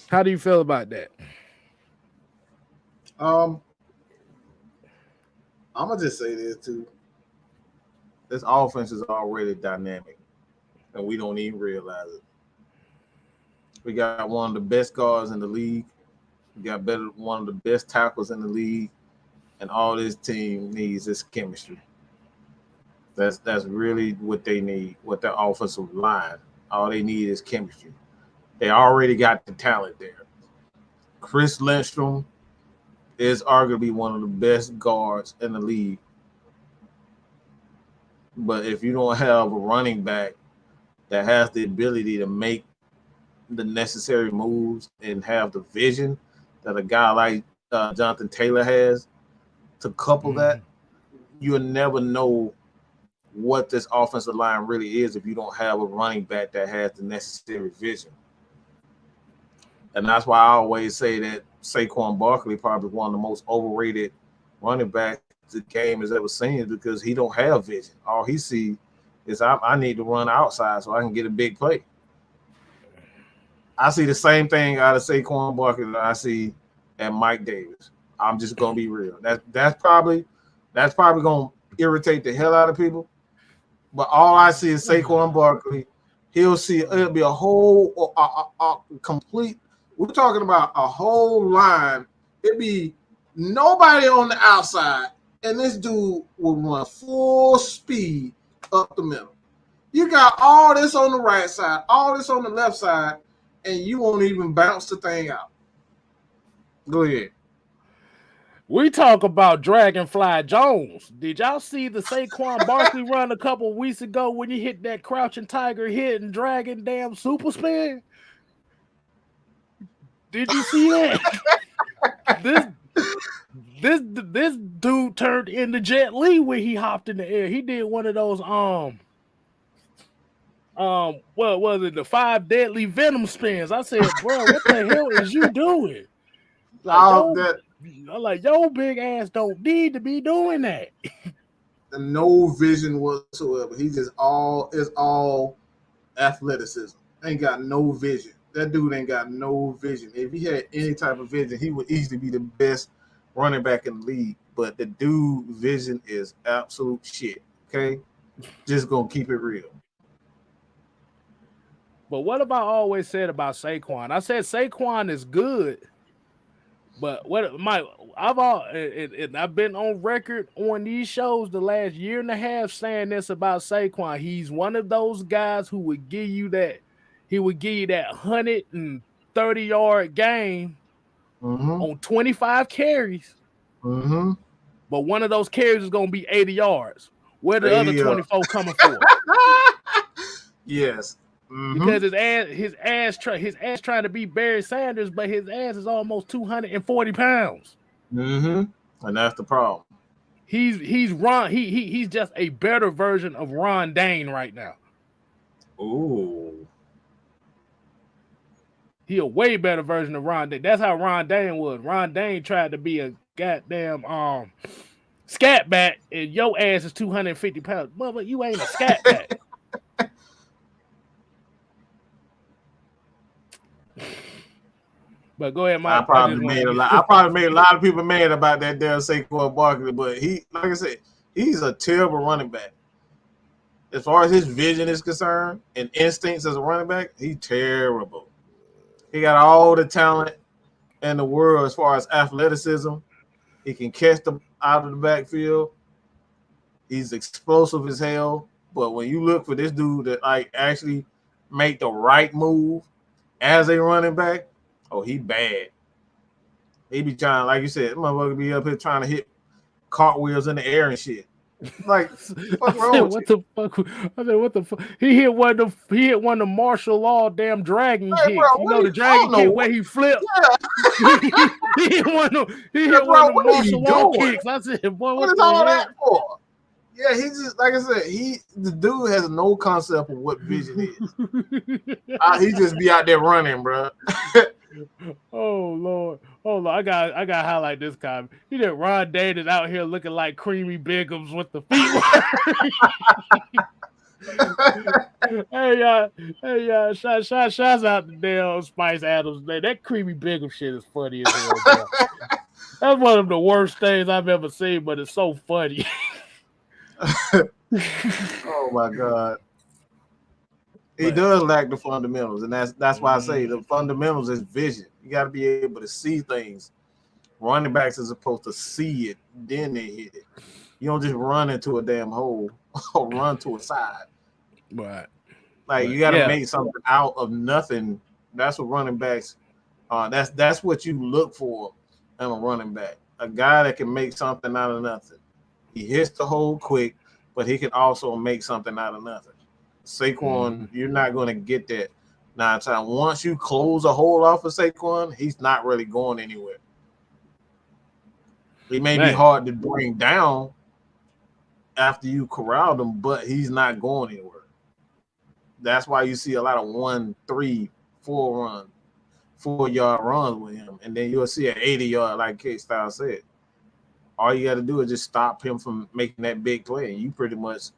How do you feel about that? I'm gonna just say this too. This offense is already dynamic, and we don't even realize it. We got one of the best guards in the league. We got one of the best tackles in the league, and all this team needs is chemistry. That's really what they need. What their offensive line, all they need is chemistry. They already got the talent there. Chris Lindstrom is arguably one of the best guards in the league. But if you don't have a running back that has the ability to make the necessary moves and have the vision that a guy like Jonathan Taylor has to couple that, you'll never know what this offensive line really is if you don't have a running back that has the necessary vision. And that's why I always say that Saquon Barkley probably one of the most overrated running backs the game has ever seen, because he don't have vision. All he see is I need to run outside so I can get a big play. I see the same thing out of Saquon Barkley that I see at Mike Davis. I'm just gonna be real. That's probably gonna irritate the hell out of people. But all I see is Saquon Barkley. It'll be a whole complete. We're talking about a whole line. It'd be nobody on the outside, and this dude will run full speed up the middle. You got all this on the right side, all this on the left side, and you won't even bounce the thing out. Go ahead. We talk about Dragonfly Jones. Did y'all see the Saquon Barkley run a couple weeks ago when he hit that crouching tiger hit and dragon damn super spin? Did you see that? This dude turned into Jet Li when he hopped in the air. He did one of those what was it, the 5 deadly venom spins. I said, bro, what the hell is you doing? Like, yo, big ass don't need to be doing that. No vision whatsoever. He just all athleticism. Ain't got no vision. That dude ain't got no vision. If he had any type of vision, he would easily be the best running back in the league. But the dude vision is absolute shit. Okay? Just gonna keep it real. But what have I always said about Saquon? I said Saquon is good. But I've been on record on these shows the last year and a half saying this about Saquon. He's one of those guys who would give you that 130-yard game on 25 carries. Mm-hmm. But one of those carries is going to be 80 yards. Where the other 24 coming for? Yes. Mm-hmm. Because his ass trying to be Barry Sanders, but his ass is almost 240 pounds. Mm-hmm. And that's the problem. He's just a better version of Ron Dane right now. Ooh. He a way better version of Ron Dane. That's how Ron Dane was. Ron Dane tried to be a goddamn scat back, and your ass is 250 pounds. Mother, you ain't a scat back. But go ahead, Mike. I probably made a lot of people mad about that damn Saquon Barkley, but he, like I said, he's a terrible running back. As far as his vision is concerned and instincts as a running back, he's terrible. He got all the talent. in the world as far as athleticism. He can catch the out of the backfield. He's explosive as hell. But when you look for this dude that like actually make the right move as a running back, oh, he bad. He be trying, like you said, motherfucker be up here trying to hit cartwheels in the air and shit. Like, I said, what the fuck? I said, what the fuck? He hit one of the martial law damn dragon hey, kicks. bro, You know the dragon kick where he flipped. Yeah. he hit one of Hey, the bro, what are martial you law doing? kicks. I said, boy, What what is the all hell? that for? Yeah, he just like I said, the dude has no concept of what vision is. He just be out there running, bro. Oh Lord, I got to highlight this comment. He did Ron Dane is out here looking like creamy Bigums with the feet. hey y'all, shouts out to damn Spice Adams, man. That creamy Bigum shit is funny as hell, bro. That's one of the worst things I've ever seen, but it's so funny. Oh my god. He does lack the fundamentals, and that's why I say the fundamentals is vision. You got to be able to see things. Running backs are supposed to see it, then they hit it. You don't just run into a damn hole or run to a side. Right. Like you got to make something out of nothing. That's what running backs. That's what you look for in a running back. A guy that can make something out of nothing. He hits the hole quick, but he can also make something out of nothing. Saquon, you're not going to get that 9 times. Once you close a hole off of Saquon, he's not really going anywhere. He may be hard to bring down after you corralled him, but he's not going anywhere. That's why you see a lot of 1, 3, 4-yard runs with him, and then you'll see an 80-yard, like Kstylzz said. All you got to do is just stop him from making that big play, and you pretty much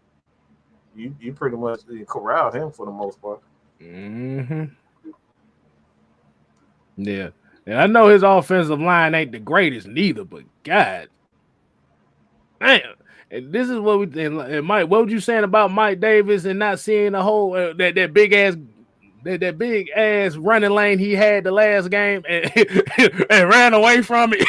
corralled him for the most part. Mm-hmm. Yeah. And I know his offensive line ain't the greatest neither, but God damn. And this is what we and Mike, what were you saying about Mike Davis and not seeing the whole that big ass running lane he had the last game and, and ran away from it?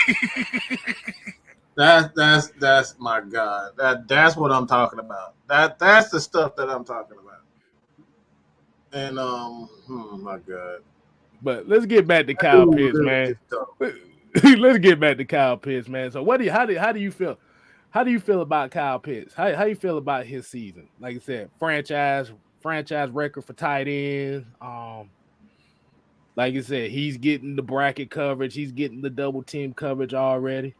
That's my God. That's what I'm talking about. That's the stuff that I'm talking about. And my God. But let's get back to Kyle Pitts, man. Let's get back to Kyle Pitts, man. So how do you feel? How do you feel about Kyle Pitts? How you feel about his season? Like I said, franchise record for tight ends. Like I said, he's getting the bracket coverage. He's getting the double team coverage already.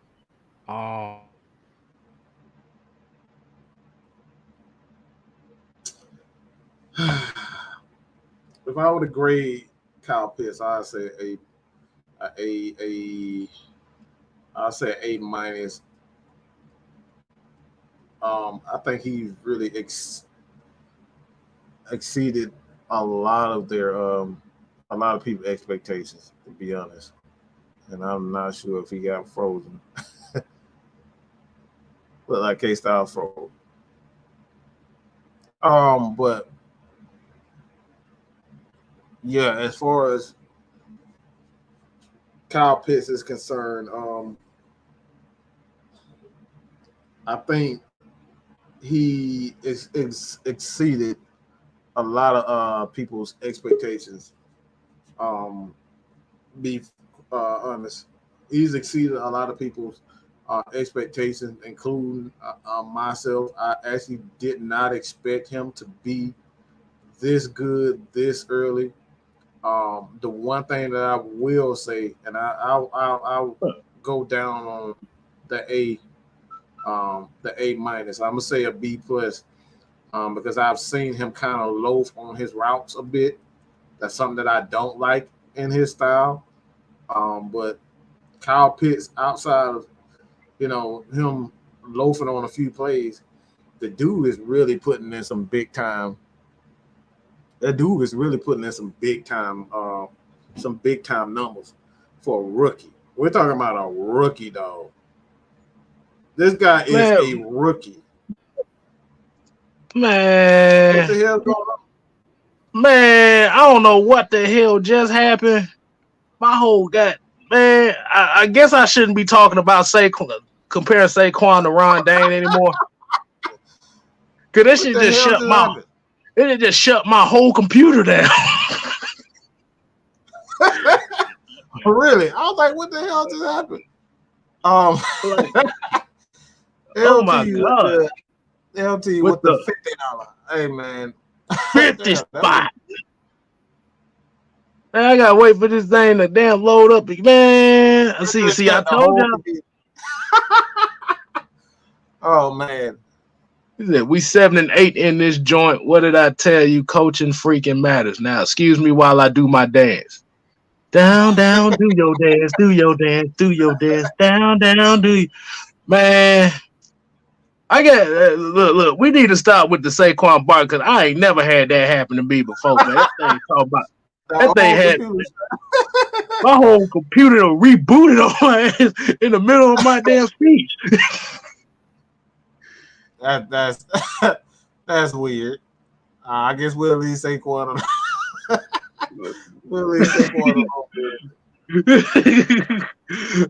If I were to grade Kyle Pitts, I'd say I'll say A minus. I think he really exceeded a lot of people's expectations, to be honest. And I'm not sure if he got frozen. But like Kstylzz froze. But yeah, as far as Kyle Pitts is concerned, I think he exceeded a lot of people's expectations. Be honest, he's exceeded a lot of people's expectations, including myself. I actually did not expect him to be this good this early. The one thing that I will say, and I'll go down on the A minus. I'm gonna say a B plus, because I've seen him kind of loaf on his routes a bit. That's something that I don't like in his style. But Kyle Pitts, outside of him loafing on a few plays, the dude is really putting in some big time. That dude is really putting in some big time numbers for a rookie. We're talking about a rookie, dog. This guy is a rookie. Man, what the hell going on? Man, I don't know what the hell just happened. My whole Man, I guess I shouldn't be talking about comparing Saquon to Ron Dane anymore. Cause that shit just shut my whole computer down. Really? I was like, what the hell just happened? Oh my God. LT with the $50. Hey man. 50 spot. Man, I gotta wait for this thing to damn load up. Man, see, I told you. Oh man. He said, we 7-8 in this joint. What did I tell you? Coaching freaking matters. Now, excuse me while I do my dance. Down, down, do your dance, do your dance, do your dance. Down, down, do you. Man, I got look. We need to stop with the Saquon Barkley because I ain't never had that happen to me before, man. That thing talking about that thing had my whole computer rebooted on my ass in the middle of my damn speech. That's weird. I guess we'll leave Saquon. We'll leave Saquon alone.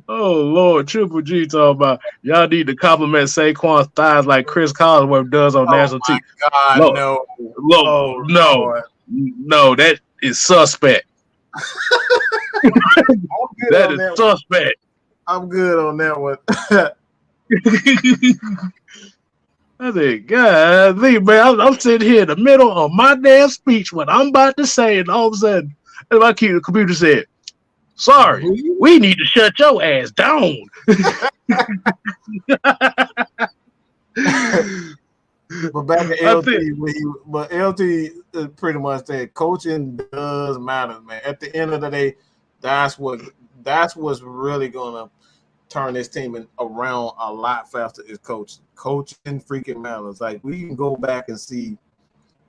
Oh Lord, Triple G talking about y'all need to compliment Saquon's thighs like Chris Collinsworth does on national TV. God, Lord, no. Lord, Oh, no, Lord. No, that is suspect. That is suspect. I'm good on that one. I said, God, man, I'm sitting here in the middle of my damn speech, what I'm about to say, and all of a sudden, my computer said, sorry, we need to shut your ass down. But back to LT, LT pretty much said coaching does matter, man. At the end of the day, that's what's really gonna turn this team around a lot faster is coaching. Coaching freaking matters. Like we can go back and see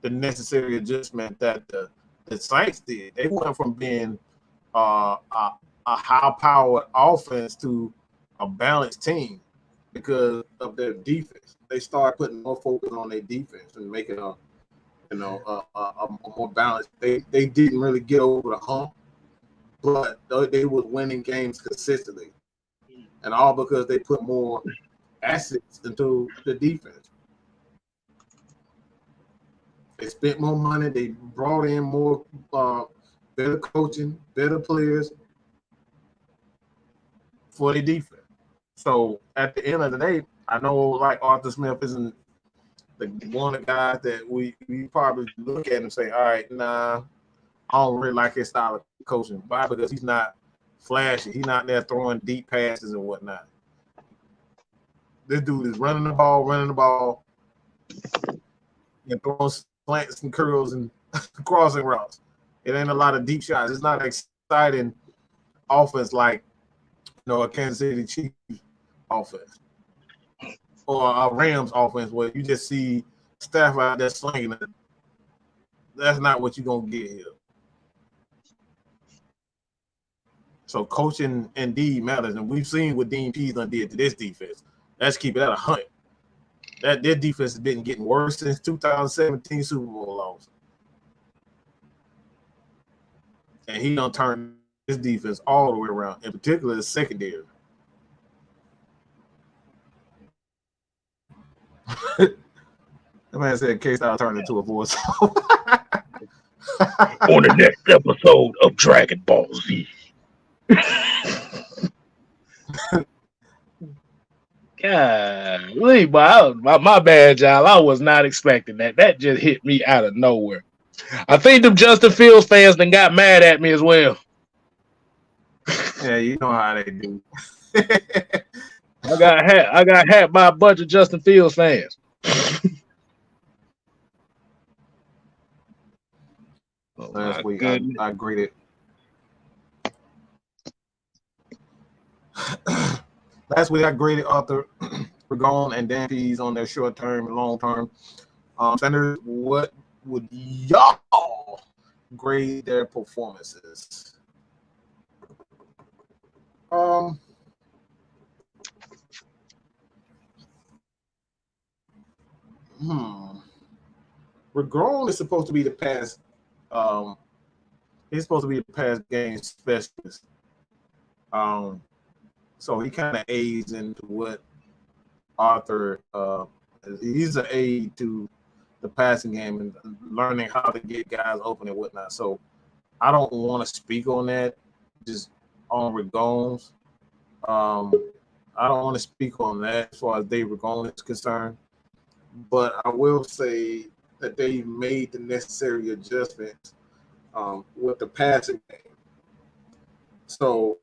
the necessary adjustment that the Saints did. They went from being a high-powered offense to a balanced team because of their defense. They started putting more focus on their defense and making a more balanced. They didn't really get over the hump, but they were winning games consistently, and all because they put more assets into the defense. They spent more money. They brought in more better coaching, better players for the defense. So at the end of the day, I know like Arthur Smith isn't one of the guys that we probably look at and say, all right, nah, I don't really like his style of coaching. Why? Because he's not flashy. He's not there throwing deep passes and whatnot. This dude is running the ball, and throwing slants and curls and crossing routes. It ain't a lot of deep shots. It's not exciting offense like a Kansas City Chiefs offense or a Rams offense where you just see Staff out there slinging it. That's not what you're gonna get here. So coaching indeed matters, and we've seen what Dean Pease done did to this defense. Let's keep it at 100. Their defense has been getting worse since 2017 Super Bowl loss. And he done turned his defense all the way around, in particular the secondary. The man said Kstylzz turned into a voice. On the next episode of Dragon Ball Z. Golly, but my bad, y'all. I was not expecting that. That just hit me out of nowhere. I think them Justin Fields fans then got mad at me as well. Yeah, you know how they do. I got hacked by a bunch of Justin Fields fans. Last week, I graded. Last week, I graded Arthur Regone and Dan Pease on their short-term and long-term. Senators, what would y'all grade their performances? Regone is supposed to be the pass. He's supposed to be the pass game specialist. So he kind of aids into what Arthur. He's an aid to the passing game and learning how to get guys open and whatnot. So I don't want to speak on that. Just on Ragones. I don't want to speak on that as far as Dave Ragone is concerned, but I will say that they made the necessary adjustments with the passing game. So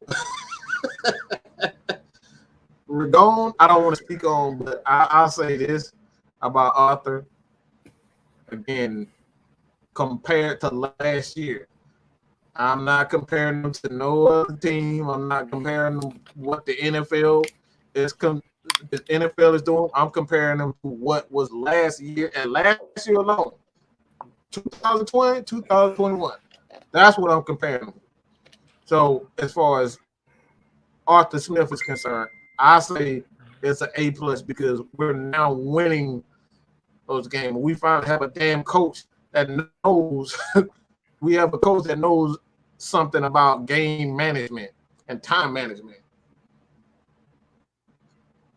Ragone, I don't want to speak on, but I'll say this about Arthur again. Compared to last year, I'm not comparing them to no other team. I'm not comparing them what the NFL the NFL is doing. I'm comparing them to what was last year and last year alone, 2020, 2021. That's what I'm comparing them. So as far as Arthur Smith is concerned, I say it's an A plus because we're now winning those games. We finally have a damn coach that knows. We have a coach that knows something about game management and time management.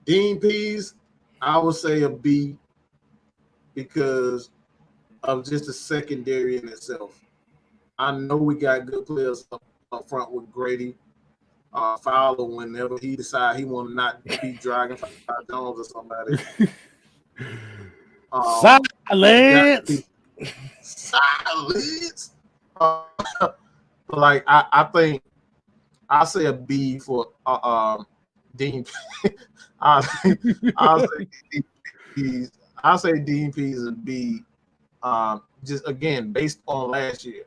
Dean Pease, I would say a B because of just the secondary in itself. I know we got good players up front with Grady, Fowler whenever he decides he want to not be dragging Jones or somebody. Silence. Silence. Like I think I say a B for Dean. I say Dean Pease. I say Dean Pease is a B. Just again based on last year.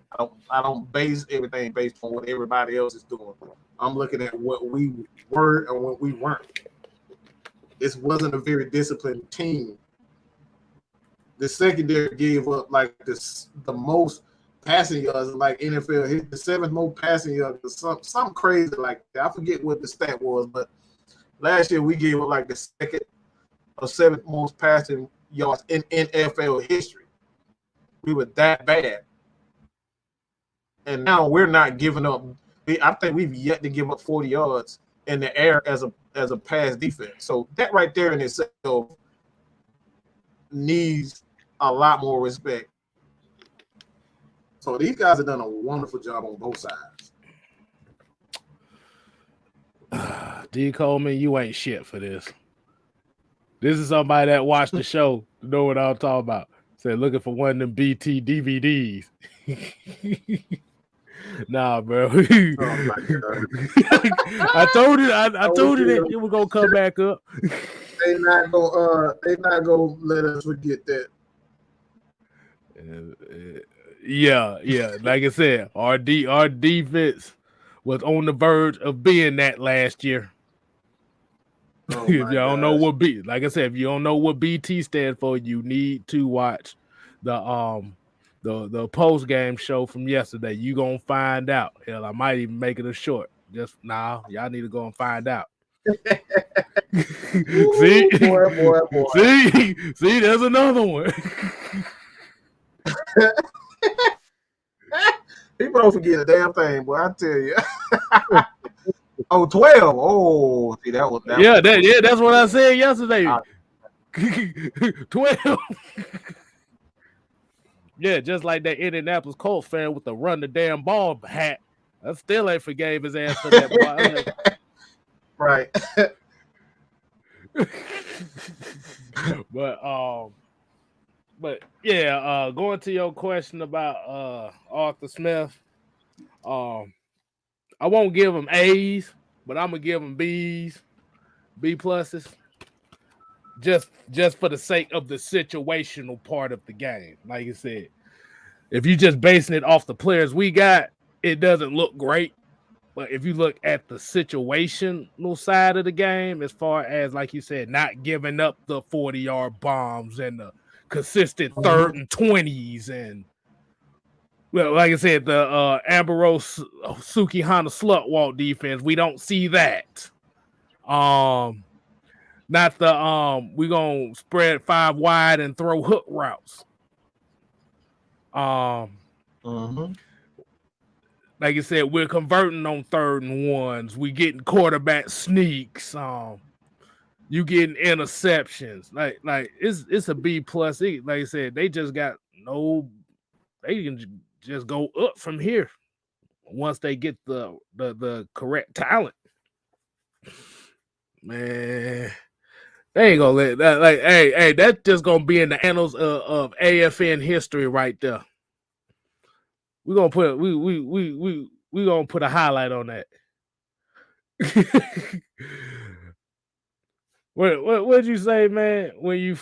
I don't base everything based on what everybody else is doing. I'm looking at what we were and what we weren't. This wasn't a very disciplined team. The secondary gave up like the most passing yards, like NFL hit the seventh most passing yards, something crazy like that. I forget what the stat was, but last year we gave up like the second or seventh most passing yards in NFL history. We were that bad, and now we're not giving up. I think we've yet to give up 40 yards in the air as a pass defense. So that right there in itself needs a lot more respect. So these guys have done a wonderful job on both sides. D. Coleman, you ain't shit for this. This is somebody that watched the show to know what I'm talking about. Said looking for one of them BT DVDs. Nah, bro. Oh my God. I told you that it was gonna come back up. They not gonna let us forget that. Yeah. Like I said, our defense was on the verge of being that last year. Oh If y'all don't know what like I said, if you don't know what BT stands for, you need to watch the post game show from yesterday. You gonna find out. Hell, I might even make it a short. Just now, y'all need to go and find out. See, boy. see, there's another one. People don't forget a damn thing, boy. I tell you. Oh, 12. Oh, see, that was that's what I said yesterday. 12. Yeah, just like that Indianapolis Colts fan with the run the damn ball hat. I still ain't forgave his ass for that, boy. Right. But yeah, going to your question about Arthur Smith, I won't give him A's, but I'm gonna give him B's, B pluses, just for the sake of the situational part of the game. Like you said, if you're just basing it off the players we got, it doesn't look great. But if you look at the situational side of the game, as far as, like you said, not giving up the 40-yard bombs and the consistent 3rd and 20s, and well, like I said, the Ambrose Sukihana slut walk defense, we don't see that. Not the we're gonna spread 5 wide and throw hook routes. like you said, we're converting on 3rd and 1s. We getting quarterback sneaks. You getting interceptions. Like it's a B plus. Like I said, they just got no. They can just go up from here once they get the correct talent. Man, they ain't gonna let that. Like, hey, that's just gonna be in the annals of AFN history right there. We're gonna put we gonna put a highlight on that. What'd you say, man? When you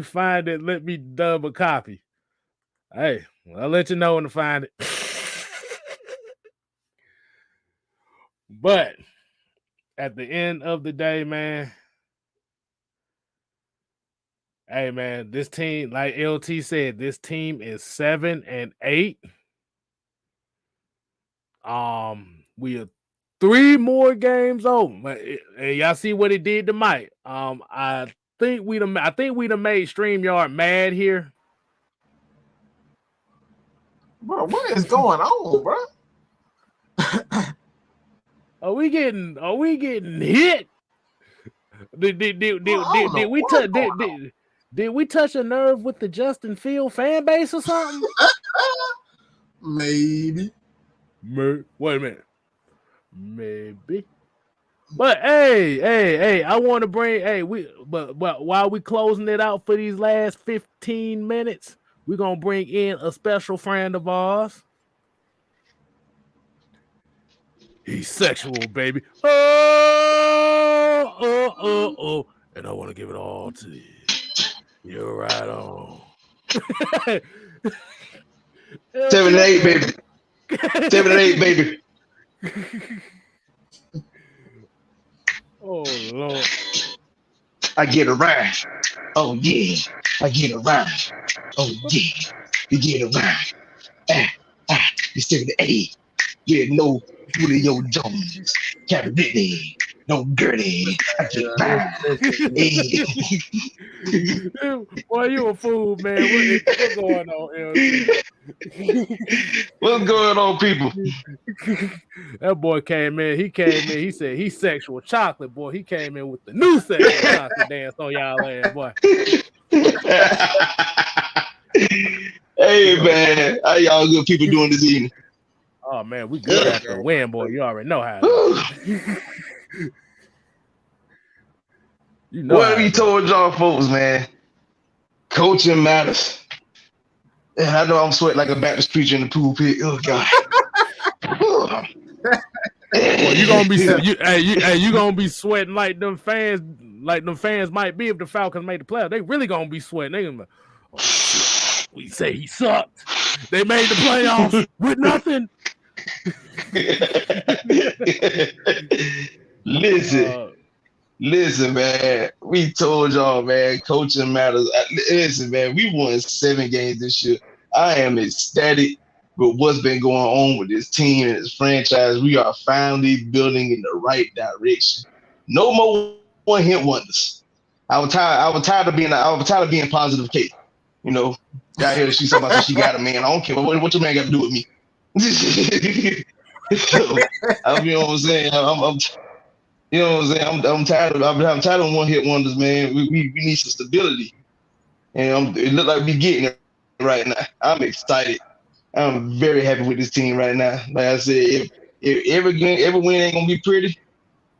find it, let me dub a copy. Hey, I'll let you know when to find it. But at the end of the day, man, hey man, this team, like LT said, this team is 7-8. We are 3 more games over. And y'all see what it did to Mike. I think we'd have made StreamYard mad here. Bro, what is going on, bro? Are we getting hit? Did we touch a nerve with the Justin Field fan base or something? Maybe. Wait a minute. Maybe. But hey, I want to bring but while we closing it out for these last 15 minutes, we're gonna bring in a special friend of ours. He's sexual, baby. Oh. And I want to give it all to you. You're right on. 7-8, baby. 7-8, baby. Oh, Lord. I get around. Oh, yeah. I get around. Oh, yeah. You get around. You 7-8. Yeah, no Julio Jones. Cavalry. No Gertie. I get around. Hey. Boy, you a fool, man. What's going on, LT? What's going on, people? That boy came in. He said he's sexual chocolate, boy. He came in with the new sexual chocolate dance on y'all ass, boy. Hey, man. How y'all good people doing this evening? Oh, man, we good after a win, boy. You already know how. You know what we told y'all folks, man. Coaching matters. And I know I'm sweating like a Baptist preacher in the pulpit. Oh God. Well, you gonna be sweating like them fans might be if the Falcons made the playoffs. They really gonna be sweating. They gonna be like, oh, shit. We say he sucked. They made the playoffs with nothing. Listen, man. We told y'all, man, coaching matters. Listen, man, we won 7 games this year. I am ecstatic with what's been going on with this team and this franchise. We are finally building in the right direction. No more one-hit wonders. I was tired of being positive K. You know, out here she talking about she got a man. I don't care what your man got to do with me. So, you know what I'm saying? You know what I'm saying? I'm tired of one-hit wonders, man. We need some stability, and it look like we getting it right now. I'm excited. I'm very happy with this team right now. Like I said, if every win ain't gonna be pretty,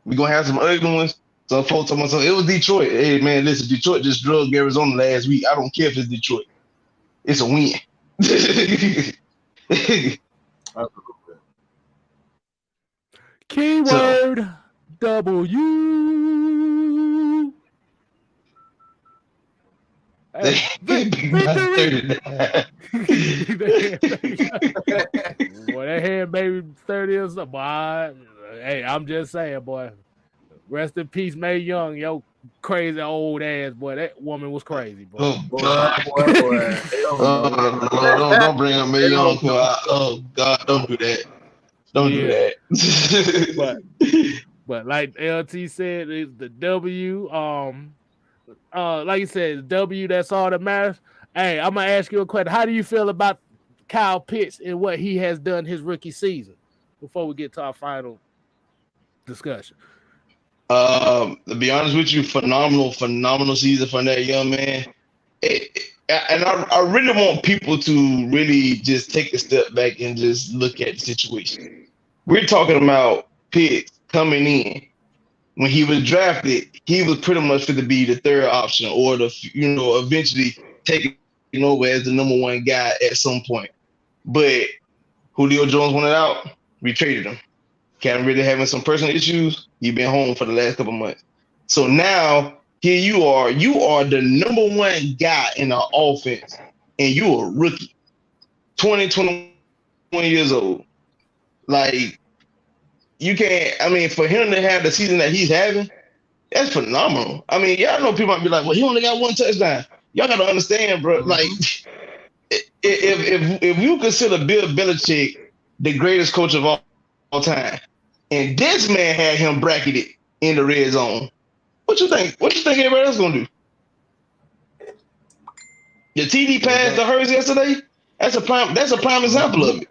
we're gonna have some ugly ones. Some folks talking about, it was Detroit. Hey man, listen, Detroit just drugged Arizona last week. I don't care if it's Detroit. It's a win. Keyword W. Hey, victory. Boy, that hand baby 30 or something. Boy, hey, I'm just saying, boy. Rest in peace, Mae Young, yo, crazy old ass, boy. That woman was crazy, boy. Oh God, boy. Don't bring up Mae Young. Oh God, don't do that. Don't do that. but like LT said, it's the W. Like you said, W. That's all that matters. Hey, I'm gonna ask you a question. How do you feel about Kyle Pitts and what he has done his rookie season? before we get to our final discussion? To be honest with you, phenomenal season from that young man. And I really want people to really just take a step back and just look at the situation. We're talking about Pitts coming in. When he was drafted, he was pretty much going to be the third option or eventually taking over as the number one guy at some point. But Julio Jones wanted out, we traded him. Kevin really having some personal issues. He's been home for the last couple months. So now here you are the number one guy in the offense, and you're a rookie, 21 years old. Like, you can't, for him to have the season that he's having, that's phenomenal. Y'all know people might be like, well, he only got one touchdown. Y'all got to understand, bro. Like, if you consider Bill Belichick the greatest coach of all time, and this man had him bracketed in the red zone, what you think everybody else gonna do? The TD pass to Hurts yesterday, that's a prime example of it.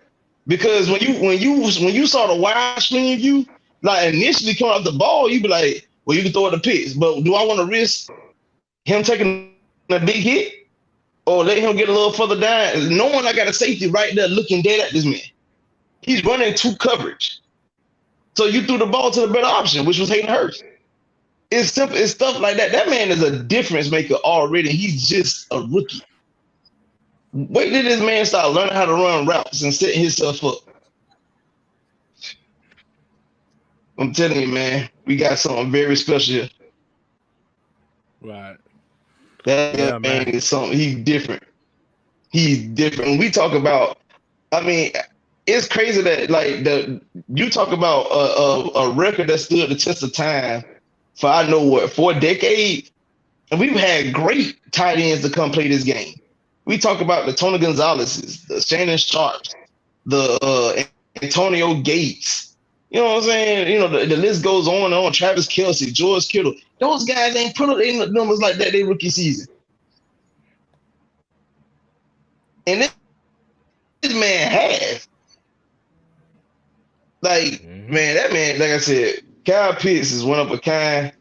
Because when you saw the wide screen view, like initially coming off the ball, you be like, well, you can throw it to Pitts, but do I want to risk him taking a big hit or let him get a little further down, knowing I got a safety right there looking dead at this man? He's running 2 coverage. So you threw the ball to the better option, which was Hayden Hurst. It's simple. It's stuff like that. That man is a difference maker already. He's just a rookie. Wait till this man start learning how to run routes and setting himself up. I'm telling you, man, we got something very special here. Right. That man is something. He's different. He's different. When we talk about, it's crazy that you talk about a record that stood the test of time for 4 decades, and we've had great tight ends to come play this game. We talk about the Tony Gonzalez's, the Shannon Sharps, the Antonio Gates. You know what I'm saying? The list goes on and on. Travis Kelce, George Kittle. Those guys ain't put up any numbers like that their rookie season. And this man has. Like, man, that man, like I said, Kyle Pitts is one of a kind.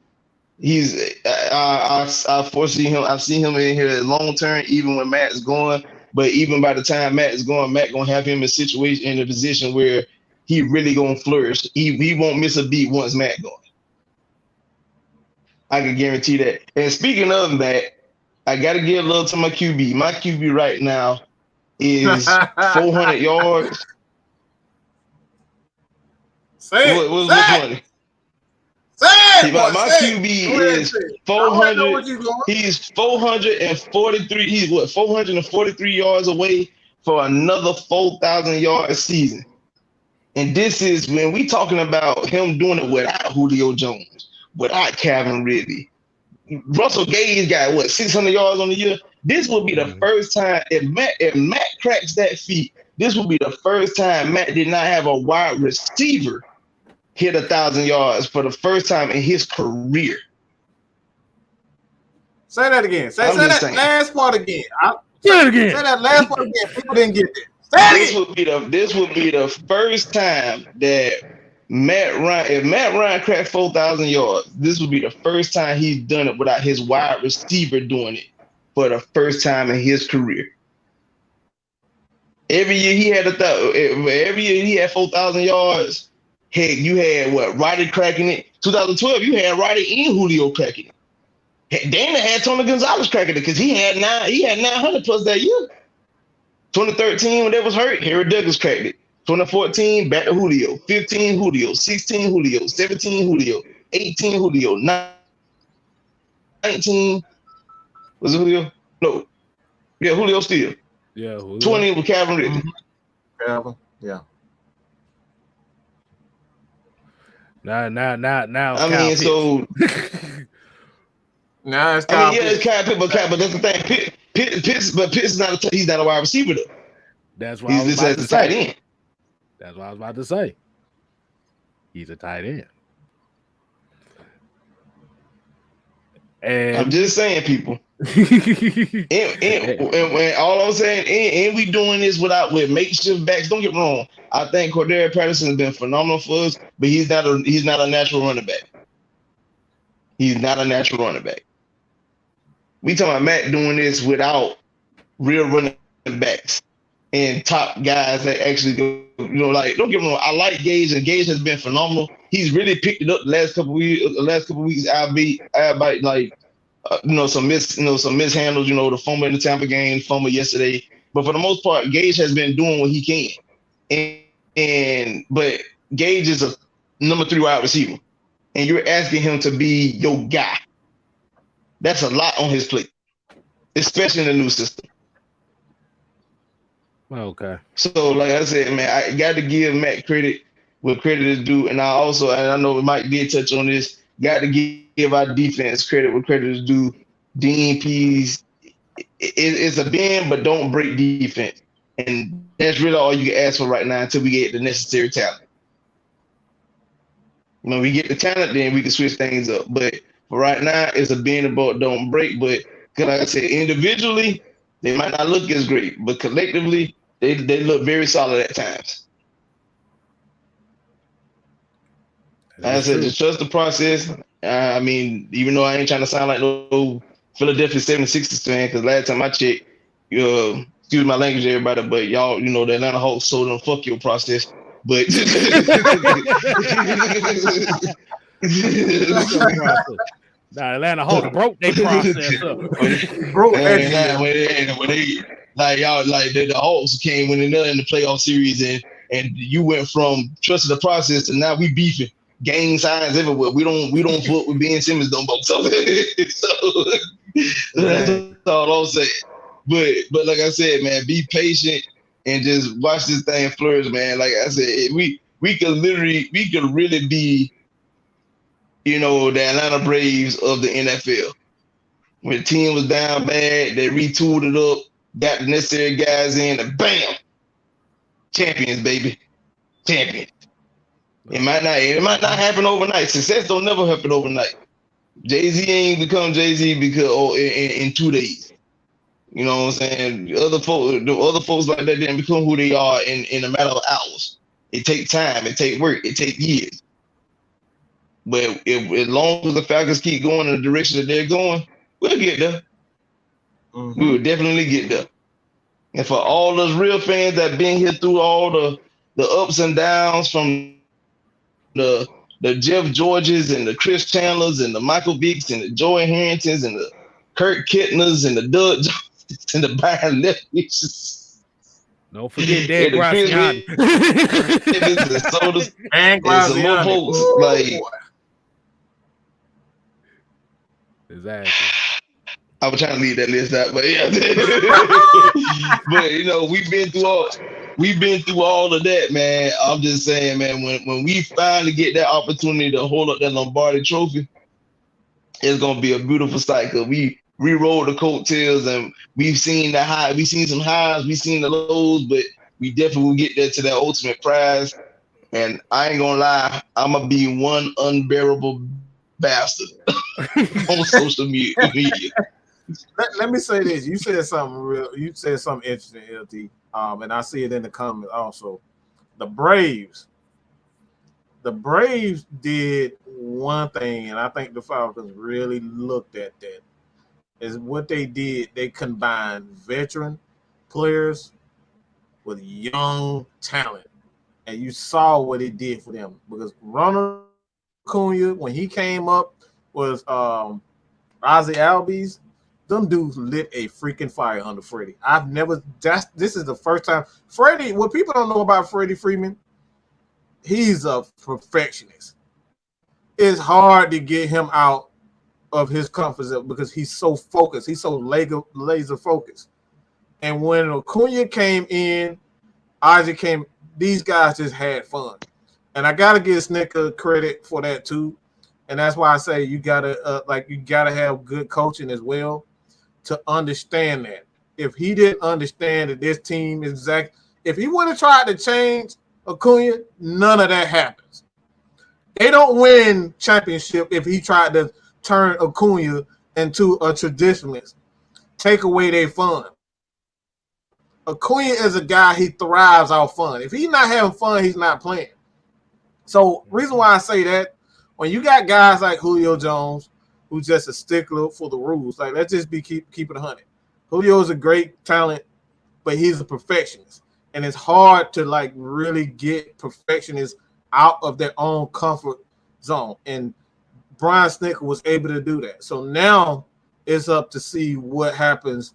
He's I foresee him. I've seen him in here long term, even when Matt's going. But even by the time Matt is going, Matt gonna have him in a position where he really gonna flourish. He won't miss a beat once Matt going. I can guarantee that. And speaking of Matt, I gotta give a little to my QB. My QB right now is 400 yards. What's funny? My QB is 400. He's 443. He's 443 yards away for another 4,000 yard season. And this is when we talking about him doing it without Julio Jones, without Calvin Ridley. Russell Gage got 600 yards on the year. This will be the first time if Matt cracks that feat. This will be the first time Matt did not have a wide receiver hit 1,000 yards for the first time in his career. Say that again. Say that last part again. Say it again. Say that last part again. People didn't get that. This would be the first time that if Matt Ryan cracked 4,000 yards, this would be the first time he's done it without his wide receiver doing it for the first time in his career. Every year he had 4,000 yards. Heck, you had Roddy cracking it. 2012, you had Roddy and Julio cracking it. Dana had Tony Gonzalez cracking it because he had 900 plus that year. 2013, when they was hurt, Harry Douglas cracked it. 2014, back to Julio. 15, Julio. 16, Julio. 17, Julio. 18, Julio. 19, was it Julio? No. Yeah, Julio still. Yeah, Julio. 20 with Calvin Ridley. Calvin, yeah. Now. I mean, so now it's Kyle. It's Kyle Pitts, but that's the thing. Pitts is not he's not a wide receiver though. That's why he's just a tight end. That's what I was about to say. He's a tight end. And I'm just saying, people. And all I'm saying, and we doing this with makeshift backs. Don't get me wrong. I think Cordero Patterson has been phenomenal for us, but he's not a natural running back. He's not a natural running back. We talking about Matt doing this without real running backs and top guys that actually go, like, don't get me wrong. I like Gage, and Gage has been phenomenal. He's really picked it up the last couple weeks. Some mishandles, the fumble in the Tampa game, fumble yesterday. But for the most part, Gage has been doing what he can. But Gage is a number 3 wide receiver, and you're asking him to be your guy. That's a lot on his plate, especially in the new system. Okay. So, like I said, man, I got to give Matt credit where credit is due, and I know Mike did touch on this. Got to give our defense credit where credit is due. Dean Pease is a bend but don't break defense, and that's really all you can ask for right now until we get the necessary talent. When we get the talent, then we can switch things up. But for right now, it's a bend but don't break. But like I said, individually, they might not look as great, but collectively, they look very solid at times. Like I said, just trust the process. I mean, even though I ain't trying to sound like no Philadelphia 76ers fan, because last time I checked, excuse my language, everybody, but y'all, the Atlanta Hawks sold them fuck your process. But the Atlanta Hawks broke their process up. The Hawks came when they're in the playoff series, and you went from trusting the process to now we beefing. Gang signs everywhere. We don't vote with Ben Simmons no more. So that's all I'm saying. But like I said, man, be patient and just watch this thing flourish, man. Like I said, we could really be, the Atlanta Braves of the NFL. When the team was down bad, they retooled it up, got the necessary guys in, and bam, champions, baby, champions. It might not happen overnight. Success don't never happen overnight. Jay-Z ain't become Jay-Z because in 2 days. You know what I'm saying? The other folks like that didn't become who they are in a matter of hours. It takes time. It takes work. It takes years. But as long as the Falcons keep going in the direction that they're going, we'll get there. Mm-hmm. We will definitely get there. And for all those real fans that been here through all the ups and downs from the Jeff Georges and the Chris Chandlers and the Michael Vicks and the Joey Harringtons and the Kurt Kittners and the Doug Johnsons and the Byron Leftwiches. Don't forget Dan Graziani. And some more folks like. Exactly. I was trying to leave that list out, but yeah. But we've been through all of that, man. I'm just saying, man, when we finally get that opportunity to hold up that Lombardi trophy, it's gonna be a beautiful sight because we re-rolled the coattails and we've seen the high, we've seen some highs, we've seen the lows, but we definitely will get there to that ultimate prize. And I ain't gonna lie, I'm gonna be one unbearable bastard on social media. Let me say this. You said something interesting, LT. And I see it in the comments also. The Braves did one thing, and I think the Falcons really looked at that. Is what they did. They combined veteran players with young talent, and you saw what it did for them. Because Ronald Acuna, when he came up, was Ozzy Albies. Them dudes lit a freaking fire under Freddie. This is the first time. Freddie, what people don't know about Freddie Freeman, he's a perfectionist. It's hard to get him out of his comfort zone because he's so focused. He's so laser focused. And when Acuna came in, Ozzy came, these guys just had fun. And I got to give Snicker credit for that too. And that's why I say you gotta have good coaching as well to understand that. If he didn't understand that this team is if he would have tried to change Acuna, none of that happens. They don't win championship if he tried to turn Acuna into a traditionalist. take away their fun. A Quinn is a guy, he thrives off fun. If he's not having fun, he's not playing. So reason why I say that, when you got guys like Julio Jones, who's just a stickler for the rules, like let's just keep it 100. Julio's a great talent, but he's a perfectionist. And it's hard to like really get perfectionists out of their own comfort zone. And Brian Snicker was able to do that. So now it's up to see what happens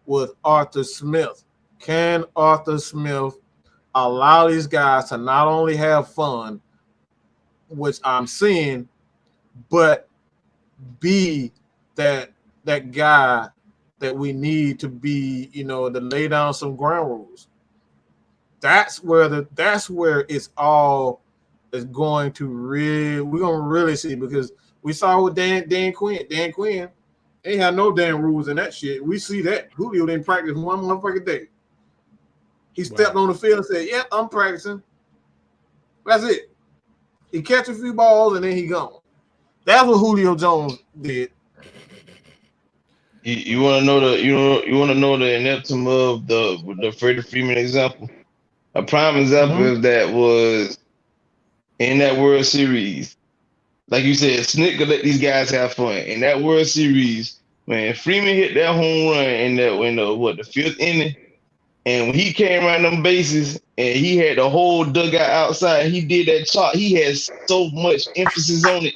with Arthur Smith. Can Arthur Smith allow these guys to not only have fun, which I'm seeing, but be that guy that we need to be, to lay down some ground rules. That's where it's all is going to we're gonna really see, because we saw with Dan Quinn. Dan Quinn ain't had no damn rules in that shit. We see that Julio didn't practice one motherfucking day. He stepped on the field and said, "Yeah, I'm practicing." That's it. He catch a few balls and then he gone. That's what Julio Jones did. You want to know the anatomy of the Freddie Freeman example. A prime example of that was in that World Series. Like you said, Snicker let these guys have fun. In that World Series, man, Freeman hit that home run in the fifth inning. And when he came around them bases and he had the whole dugout outside, he did that chop. He had so much emphasis on it.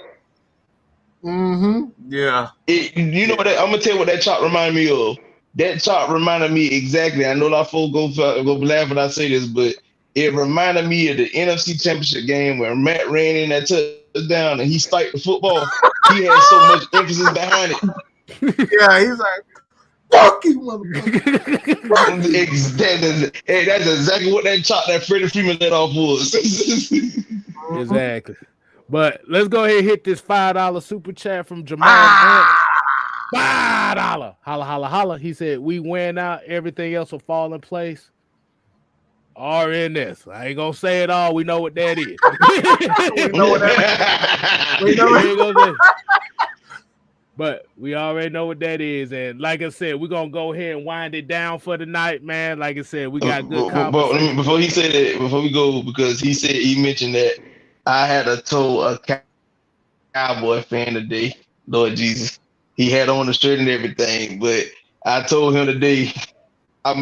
Yeah. I'm gonna tell you what that chop reminded me of. That chop reminded me exactly. I know a lot of folks go laugh when I say this, but it reminded me of the NFC Championship game where Matt ran in that touchdown and he spiked the football. He had so much emphasis behind it. Yeah, he's like, "Fuck you, motherfucker." Hey, that's exactly what that chop that Freddie Freeman let off was. Exactly. But let's go ahead and hit this $5 super chat from Jamal. $5. Holla, holla, holla. He said, "We win out. Everything else will fall in place." RNS. I ain't gonna say it all. We know what that is. We know what that is. We know But we already know what that is. And like I said, we're going to go ahead and wind it down for the night, man. Like I said, we got good conversation. Before he said that, before we go, because he mentioned that I had a Cowboy fan today, Lord Jesus. He had on the shirt and everything, but I told him today, I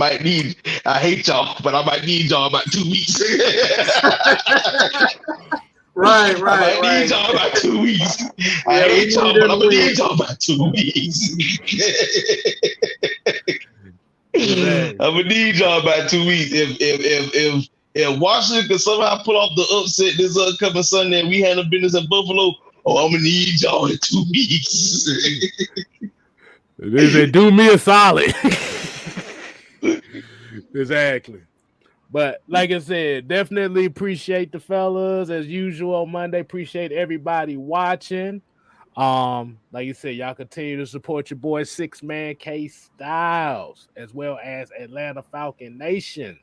hate y'all, but I might need y'all about 2 weeks. Right. I might need y'all about 2 weeks. I hate y'all, but I'm gonna need y'all about 2 weeks. I'm gonna need y'all about 2 weeks. If Washington could somehow pull off the upset this upcoming Sunday and we handle business in Buffalo, I'm gonna need y'all in 2 weeks. They say, do me a solid. Exactly. But like I said, definitely appreciate the fellas as usual on Monday. Appreciate everybody watching. Like you said, y'all continue to support your boy 6-man Kstylzz as well as Atlanta Falcon Nation.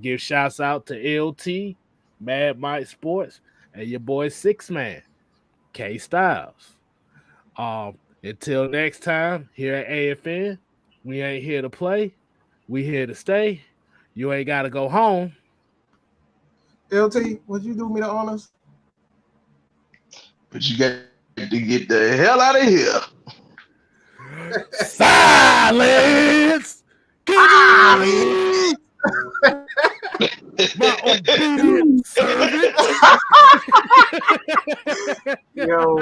Give shouts out to LT, Mad Mike Sports, and your boy 6-man Kstylzz. Until next time, here at AFN, we ain't here to play. We here to stay. You ain't got to go home. LT, would you do me the honors? But you got to get the hell out of here. Silence! My obedient servant. Yo.